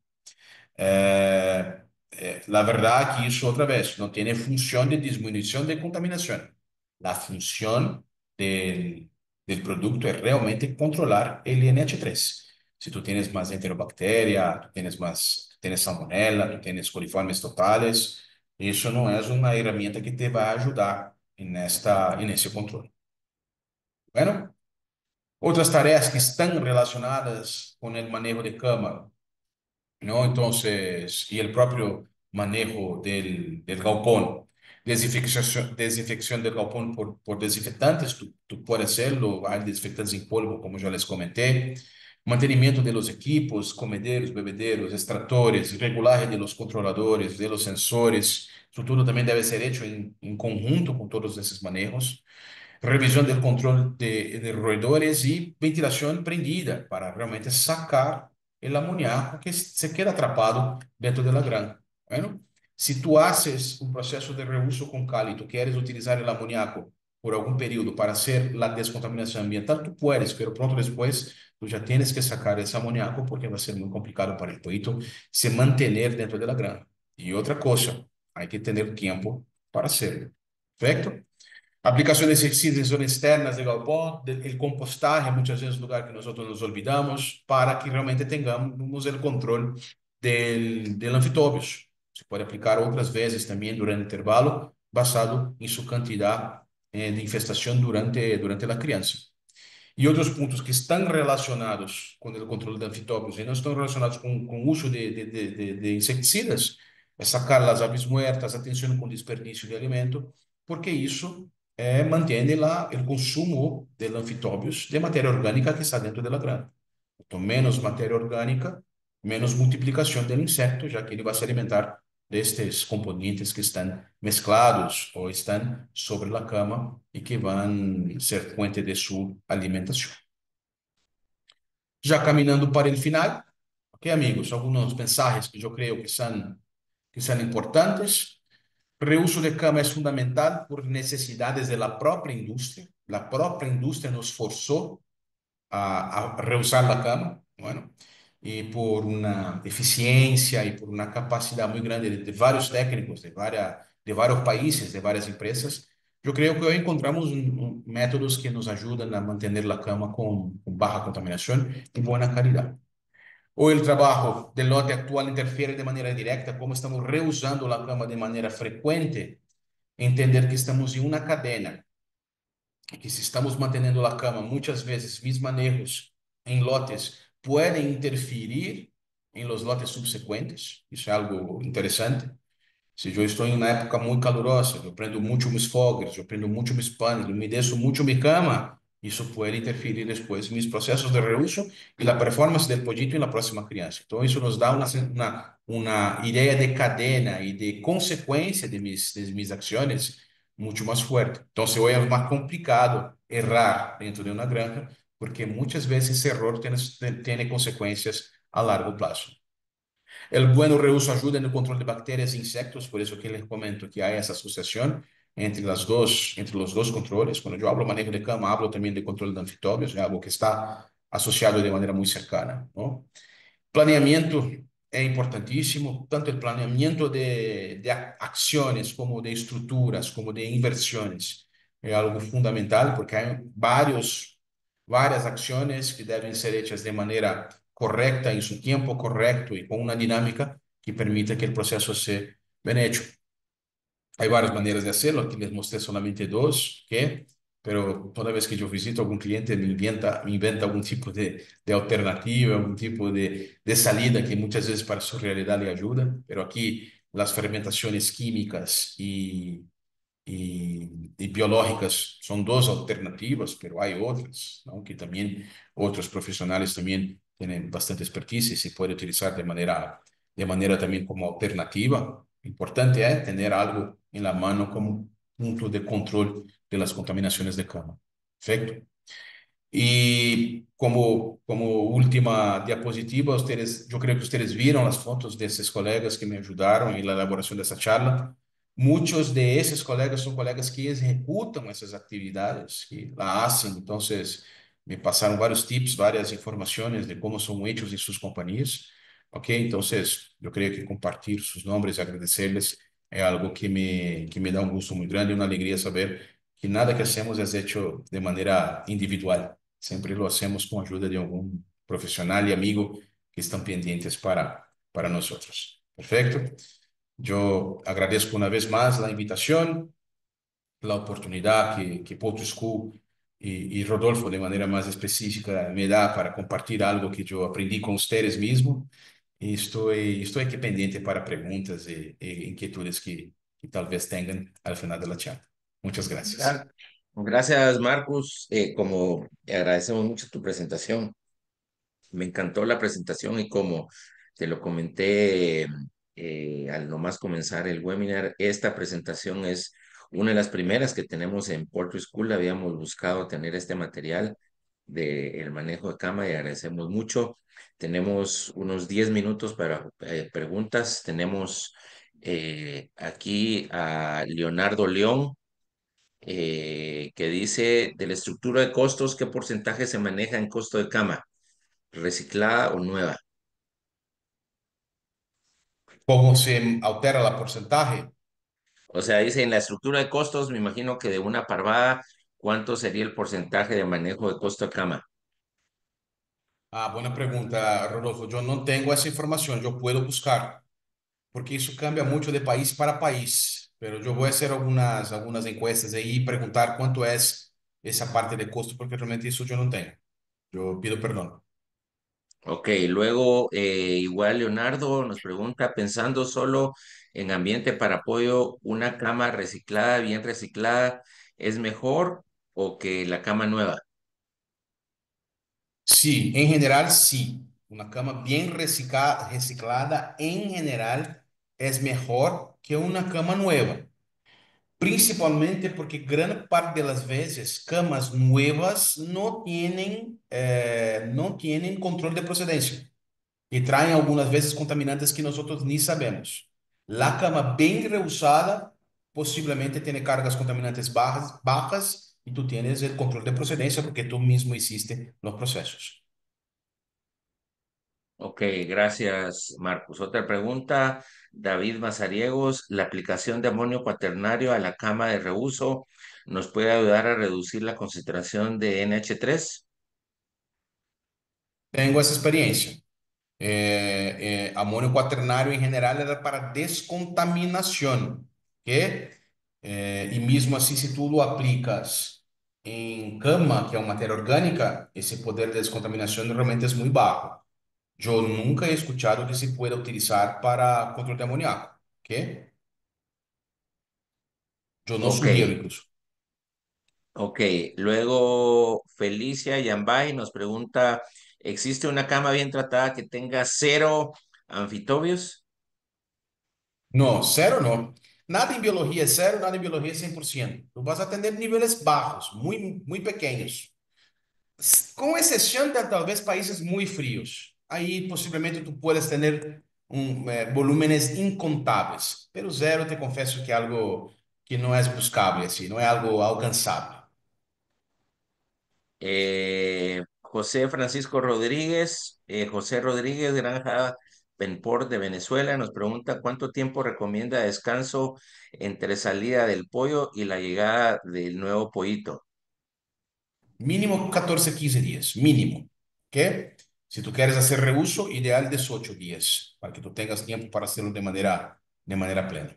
La verdad que eso otra vez no tiene función de disminución de contaminación. La función del producto es realmente controlar el NH3. Si tú tienes más enterobacteria, tienes salmonella, tú tienes coliformes totales, eso no es una herramienta que te va a ayudar en ese control. Bueno, otras tareas que están relacionadas con el manejo de cama, ¿no? Entonces, y el propio manejo del galpón, desinfección del galpón por desinfectantes, tú puedes hacerlo, hay desinfectantes en polvo, como ya les comenté, mantenimiento de los equipos, comederos, bebederos, extractores, regulaje de los controladores, de los sensores, eso todo también debe ser hecho en conjunto con todos esos manejos. Revisión del control de roedores y ventilación prendida para realmente sacar el amoníaco que se queda atrapado dentro de la granja. Bueno, si tú haces un proceso de reuso con cal y tú quieres utilizar el amoníaco por algún periodo para hacer la descontaminación ambiental, tú puedes, pero pronto después tú ya tienes que sacar ese amoníaco porque va a ser muy complicado para el pollito se mantener dentro de la granja. Y otra cosa, hay que tener tiempo para hacerlo. ¿Perfecto? Aplicación de herbicidas en zonas externas del galpón, el compostaje, muchas veces es un lugar que nosotros nos olvidamos, para que realmente tengamos el control del anfitóbios. Se puede aplicar otras veces también durante el intervalo, basado en su cantidad de infestación durante la crianza. Y otros puntos que están relacionados con el control de anfitóbios y no están relacionados con uso de insecticidas, es sacar las aves muertas, atención con desperdicio de alimento, porque eso mantiene el consumo del anfitóbios de matéria orgânica que está dentro de la granja. Cuanto menos matéria orgânica, menos multiplicação do insecto, já que ele vai se alimentar destes componentes que estão mesclados ou estão sobre a cama e que vão ser fuente de sua alimentação. Já caminhando para o final, ok, amigos, algumas mensagens que eu creio que são importantes. Reuso de cama é fundamental por necessidades da própria indústria. A própria indústria nos forçou a reusar la cama, bueno, y por una eficiencia y por una capacidad muy grande de varios técnicos, de varios países, de varias empresas, yo creo que hoy encontramos métodos que nos ayudan a mantener la cama con baja contaminación y buena calidad. Hoy el trabajo del lote actual interfiere de manera directa, como estamos reusando la cama de manera frecuente, entender que estamos en una cadena que si estamos manteniendo la cama, muchas veces mis manejos en lotes pueden interferir en los lotes subsecuentes. Eso es algo interesante. Si yo estoy en una época muy calurosa, yo prendo mucho mis foggers, yo prendo mucho mis paneles, umedeço mucho mi cama, Isso pode interferir depois nos processos de reuso e na performance do pollito na próxima criança. Então, isso nos dá uma ideia de cadena e de consequência de minhas ações muito mais forte. Então, hoje é mais complicado errar dentro de uma granja, porque muitas vezes esse erro tem consequências a largo prazo. El buen reuso ayuda en el control de bacterias e insectos, por eso que les comento que hay esa asociación entre los dos controles. Cuando yo hablo manejo de cama, hablo también de control de anfitóbios, es algo que está asociado de manera muy cercana, ¿no? Planeamiento é importantíssimo, tanto o planeamento de ações, como de estruturas, como de inversões. É algo fundamental, porque há várias ações que devem ser hechas de maneira correta, em seu tempo correto e com uma dinâmica que permita que o processo seja bem hecho. Hay varias maneras de hacerlo, aquí les mostré solamente dos, ¿qué? Pero toda vez que yo visito a algún cliente me inventa algún tipo de alternativa, algún tipo de salida que muchas veces para su realidad le ayuda. Pero aquí las fermentaciones químicas y biológicas son dos alternativas, pero hay otras, ¿no? Que también otros profesionales también tienen bastante expertise y se puede utilizar de manera también como alternativa. Importante es tener algo en la mano como punto de control de las contaminaciones de cama. Perfecto. Y como última diapositiva, yo creo que ustedes vieron las fotos de esos colegas que me ayudaron en la elaboración de esa charla. Muchos de esos colegas son colegas que ejecutan esas actividades, que la hacen. Entonces, me pasaron varios tips, varias informaciones de cómo son hechos en sus compañías. Ok, entonces yo creo que compartir sus nombres y agradecerles es algo que me da un gusto muy grande y una alegría saber que nada que hacemos es hecho de manera individual. Siempre lo hacemos con ayuda de algún profesional y amigo que están pendientes para nosotros. Perfecto. Yo agradezco una vez más la invitación, la oportunidad que Porto School y Rodolfo de manera más específica me da para compartir algo que yo aprendí con ustedes mismos. Y estoy aquí pendiente para preguntas e inquietudes que tal vez tengan al final de la charla. Muchas gracias. Gra- Gracias, Marcus. Como agradecemos mucho tu presentación. Me encantó la presentación y como te lo comenté al nomás comenzar el webinar, esta presentación es una de las primeras que tenemos en Porto School. Habíamos buscado tener este material del manejo de cama y agradecemos mucho. Tenemos unos 10 minutos para preguntas. Tenemos aquí a Leonardo León que dice de la estructura de costos, ¿qué porcentaje se maneja en costo de cama? ¿Reciclada o nueva? ¿Cómo se altera la porcentaje? O sea, dice en la estructura de costos, me imagino que de una parvada, ¿cuánto sería el porcentaje de manejo de costo de cama? Ah, buena pregunta, Rodolfo. Yo no tengo esa información, yo puedo buscar, porque eso cambia mucho de país para país, pero yo voy a hacer algunas encuestas ahí y preguntar cuánto es esa parte de costo, porque realmente eso yo no tengo. Yo pido perdón. Ok, luego igual Leonardo nos pregunta, pensando solo en ambiente para apoyo, ¿una cama reciclada, bien reciclada, es mejor o que la cama nueva? Sí, en general sí. Una cama bien reciclada en general es mejor que una cama nueva. Principalmente porque gran parte de las veces camas nuevas no tienen control de procedencia y traen algunas veces contaminantes que nosotros ni sabemos. La cama bien reusada posiblemente tiene cargas contaminantes bajas y tú tienes el control de procedencia porque tú mismo hiciste los procesos. Ok, gracias, Marcos. Otra pregunta, David Mazariegos, ¿la aplicación de amonio cuaternario a la cama de reuso nos puede ayudar a reducir la concentración de NH3? Tengo esa experiencia. Amonio cuaternario en general era para descontaminación, ¿qué? Y mismo así, si tú lo aplicas en cama, que es una materia orgánica, ese poder de descontaminación realmente es muy bajo. Yo nunca he escuchado que se pueda utilizar para control de amoníaco, ¿qué? Yo no Ok, sugiero incluso. Ok, luego Felicia Yambay nos pregunta, ¿existe una cama bien tratada que tenga cero anfitobios? No, cero no. Nada en biología es cero, nada en biología es 100%. Tú vas a tener niveles bajos, muy pequeños. Con exceção de talvez países muy fríos. Ahí posiblemente tú puedes tener volúmenes incontables. Pero cero, te confieso que algo que no es buscable, así, no es algo alcanzable. José Francisco Rodríguez, José Rodríguez Granja Penport de Venezuela nos pregunta cuánto tiempo recomienda descanso entre salida del pollo y la llegada del nuevo pollito. Mínimo 14, 15 días, mínimo. ¿Ok? Si tú quieres hacer reuso, ideal 18 días, para que tú tengas tiempo para hacerlo de manera plena.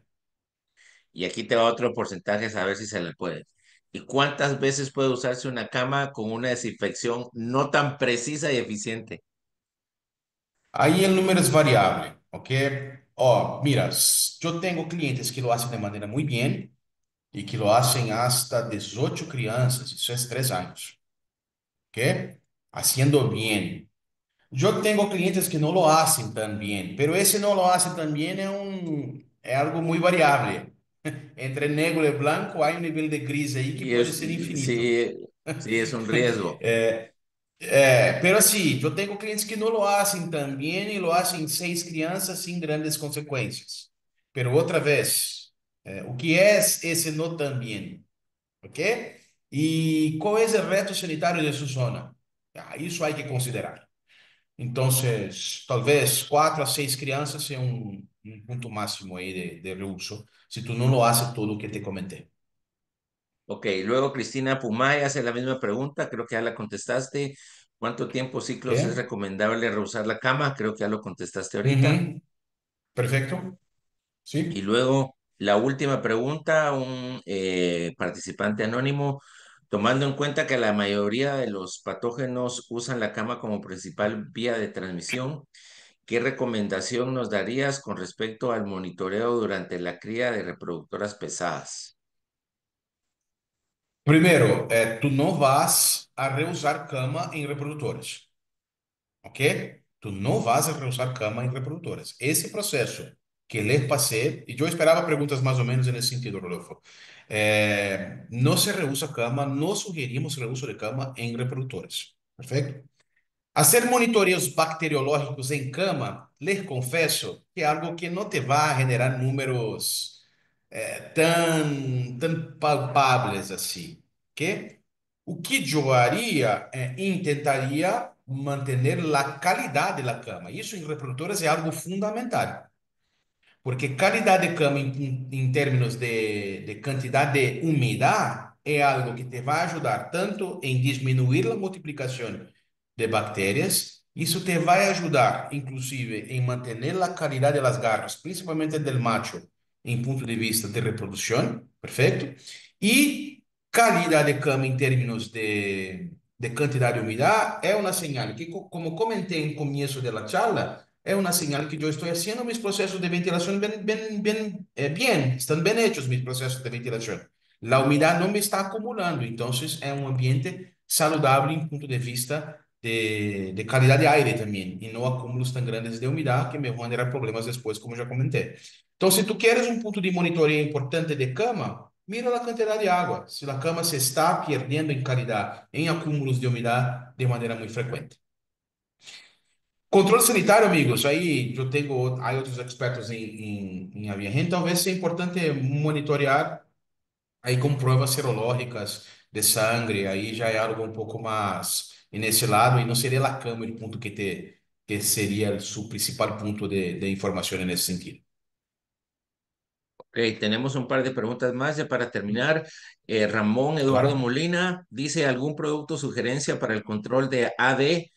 Y aquí te va otro porcentaje a ver si se le puede. ¿Y cuántas veces puede usarse una cama con una desinfección no tan precisa y eficiente? Ahí el número es variable, ¿ok? Oh, mira, yo tengo clientes que lo hacen de manera muy bien y que lo hacen hasta 18 crianças, eso es 3 años, ¿ok? Haciendo bien. Yo tengo clientes que no lo hacen tan bien, pero ese no lo hace tan bien es algo muy variable. Entre negro y blanco hay un nivel de gris ahí que Y puede es, ser infinito. sí, sí, es un riesgo. Pero assim, eu tenho clientes que não lo hacen tan bien e lo hacen 6 crianças sin grandes consequências. Pero outra vez, o que é esse não tan bien? ¿Ok? E qual é o reto sanitário de sua zona? Ah, isso há que considerar. Então, talvez 4 a 6 crianças seja um ponto máximo aí de reuso, se tu não lo haces todo o que te comentei. Ok, luego Cristina Pumay hace la misma pregunta, creo que ya la contestaste. ¿Cuánto tiempo ¿Ok? ciclos es recomendable reusar la cama? Creo que ya lo contestaste ahorita. Uhum. Perfeito? Y Sim. luego la última pregunta, un participante anónimo, tomando en cuenta que la mayoría de los patógenos usan la cama como principal vía de transmisión, ¿qué recomendación nos darías con respecto al monitoreo durante la cría de reproductoras pesadas? Primeiro, tu não vas a reusar cama em reprodutoras, ok? Tu não vas a reusar cama em reprodutoras. Esse processo que les passei, e eu esperava perguntas mais ou menos nesse sentido, Rodolfo. Não se reusa cama, não sugerimos reuso de cama em reprodutoras, perfeito? Hacer monitoreos bacteriológicos en cama, les confieso que es algo que no te va a generar números tan palpables así. ¿Qué? O que yo haría, intentaría mantener la calidad de la cama. Eso en reproductores es algo fundamental. Porque calidad de cama em términos de cantidad de umidad é algo que te vai ajudar tanto em diminuir a multiplicação de bactérias, isso te vai ajudar, inclusive, em manter a qualidade das garras, principalmente del macho, em ponto de vista de reprodução, perfeito? E calidade de cama em termos de quantidade de umidade é uma señal que, como comentei em começo da charla, es una señal que yo estoy haciendo mis procesos de ventilación bien, están bien hechos mis procesos de ventilación. La humedad no me está acumulando, entonces es un ambiente saludable en punto de vista de calidad de aire también, y no acúmulos tan grandes de humedad que me van a generar problemas después, como ya comenté. Entonces, si tú quieres un punto de monitoreo importante de cama, mira la cantidad de agua, si la cama se está perdiendo en calidad, en acúmulos de humedad de manera muy frecuente. Controle sanitário, amigos, aí eu tenho, há outros expertos em aviação, talvez seja importante monitorear aí com provas serológicas de sangue, aí já é algo um pouco mais nesse lado, e não seria a cama o ponto que seria o principal ponto de informação nesse sentido. Ok, tenemos un par de preguntas más ya para terminar. Ramón Eduardo Claro. Molina dice, ¿algún producto sugerencia para el control de AD?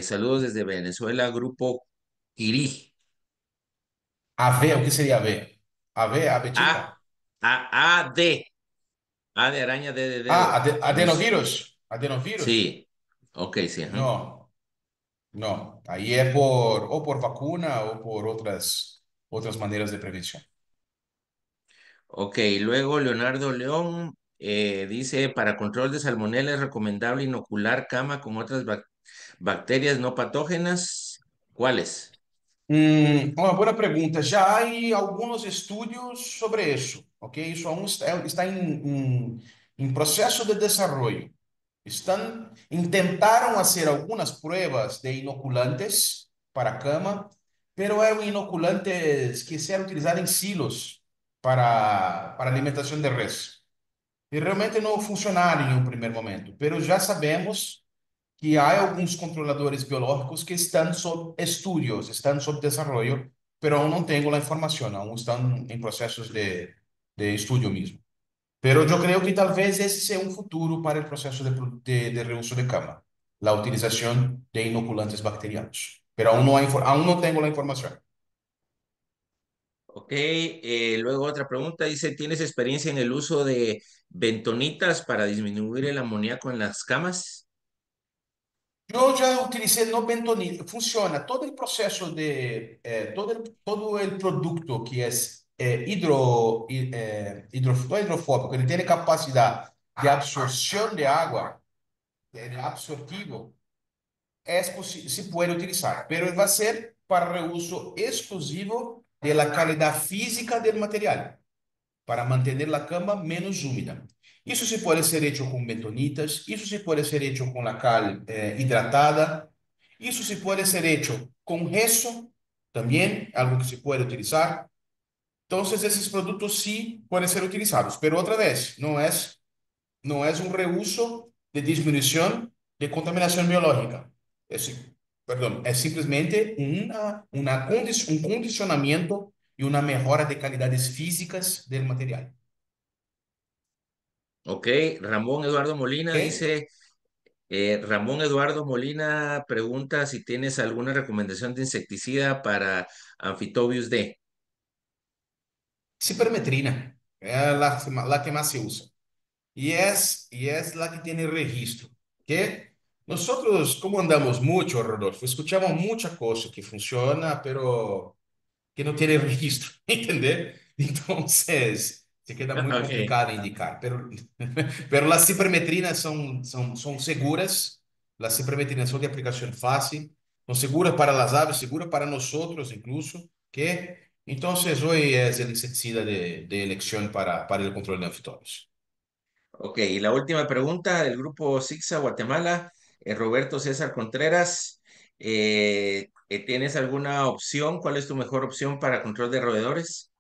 Saludos desde Venezuela, Grupo Quirí. AV, o que seria AV? AV, A, avetica? AD, A de araña, D de Ah, dedo. No, adenovírus? Adenovírus? sí, ok, sí. Ajá. Não, não. Aí é por ou por vacuna ou por outras maneiras de prevenção. Ok, luego Leonardo León. Dice, para control de salmonela es recomendable inocular cama con otras bacterias no patógenas. ¿Cuáles? Uma boa pergunta. Já há alguns estudos sobre isso, ok? Isso aún está em processo de desenvolvimento. Intentaram fazer algumas pruebas de inoculantes para cama, pero eram inoculantes que se eram utilizados em silos para alimentação de res. E realmente não funcionaram em um primeiro momento, pero já sabemos que há alguns controladores biológicos que estão sob estudos, estão sob desenvolvimento, pero aún não tenho a informação, aún estão em processos de estudo mesmo. Pero yo creo que tal vez ese sea un futuro para el proceso de reuso de cama, la utilización de inoculantes bacterianos. Pero aún no tengo la información. Ok, luego otra pregunta dice, ¿tienes experiencia en el uso de bentonitas para disminuir el amoníaco en las camas? Yo ya utilicé no bentonite, funciona todo el proceso todo el producto que es no hidrofóbico, ele tiene capacidad de absorción de agua, absortivo, se puede utilizar, pero va a ser para reuso exclusivo de la calidad física del material, para mantener la cama menos húmeda. Isso se pode ser hecho com bentonitas, isso se pode ser hecho com la cal hidratada, isso se pode ser hecho com resto, também, algo que se pode utilizar. Então, esses produtos sí podem ser utilizados, pero outra vez, não é um reuso de disminuição de contaminação biológica. Perdão, é simplesmente um condicionamento e uma melhora de qualidades físicas do material. Ok, Ramón Eduardo Molina Ok? dice, Ramón Eduardo Molina pregunta si tienes alguna recomendación de insecticida para Amphitobius D. Cipermetrina é la que mais se usa. Y es la que tiene registro. Que nosotros, como andamos mucho, Rodolfo, escuchamos mucha cosa que funciona, pero que no tiene registro, ¿entender? Entonces, se queda muy Ok, complicado indicar. Pero las cipermetrinas son seguras, las cipermetrinas son de aplicación fácil, son seguras para las aves, seguras para nosotros incluso, que entonces hoy es el insecticida de elección para el control de anfitriónicos. ok, y la última pregunta del grupo Sixa Guatemala, Roberto César Contreras, ¿tienes alguna opción? ¿Cuál es tu mejor opción para control de roedores?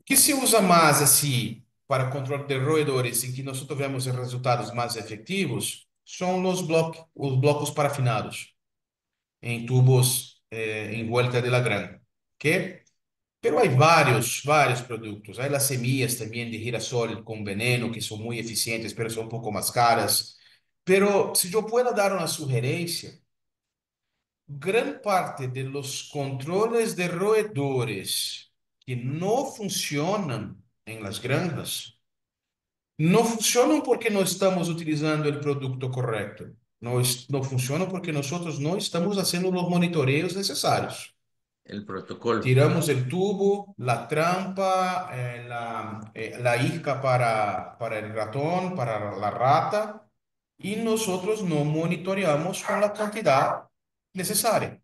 Que se usa mais assim para controle de roedores em que nós tivemos resultados mais efetivos são os blocos parafinados em tubos em volta de la granja, que pero há vários produtos. Há as semillas também de girasol com veneno que são muito eficientes, pero são um pouco mais caras. Pero se eu puder dar uma sugerência, gran parte de los controles de roedores que no funcionan en las granjas no funcionam porque não estamos utilizando o produto correto. Não funcionam porque nós não estamos fazendo os monitoreios necessários. El protocolo. Tiramos el tubo, la trampa, la isca para el ratón, para la rata, y nosotros no monitoreamos con la cantidad necesaria.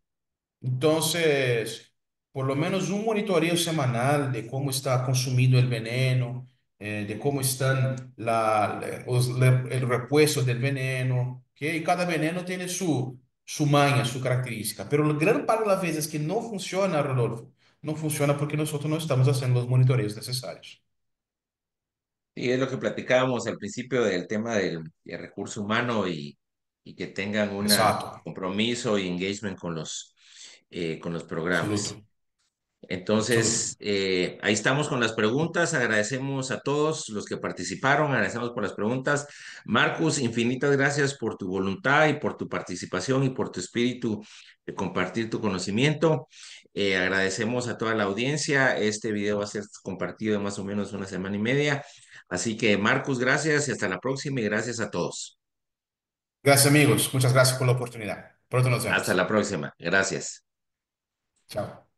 Entonces, por lo menos un monitoreo semanal de cómo está consumido el veneno, de cómo están el repuesto del veneno, que cada veneno tiene su maña, su característica. Pero la gran parte de las veces que no funciona, Rodolfo, no funciona porque nosotros no estamos haciendo los monitoreos necesarios. Y es lo que platicábamos al principio del tema del recurso humano y que tengan un Exacto, compromiso y engagement con los absoluto, programas. absoluto. Entonces, ahí estamos con las preguntas. Agradecemos a todos los que participaron, agradecemos por las preguntas. Marcus, infinitas gracias por tu voluntad y por tu participación y por tu espíritu de compartir tu conocimiento. Agradecemos a toda la audiencia. Este video va a ser compartido en más o menos una semana y media. Así que, Marcus, gracias y hasta la próxima y gracias a todos. Gracias, amigos. Muchas gracias por la oportunidad. Pronto nos Hasta vemos. la próxima. Gracias. Chao.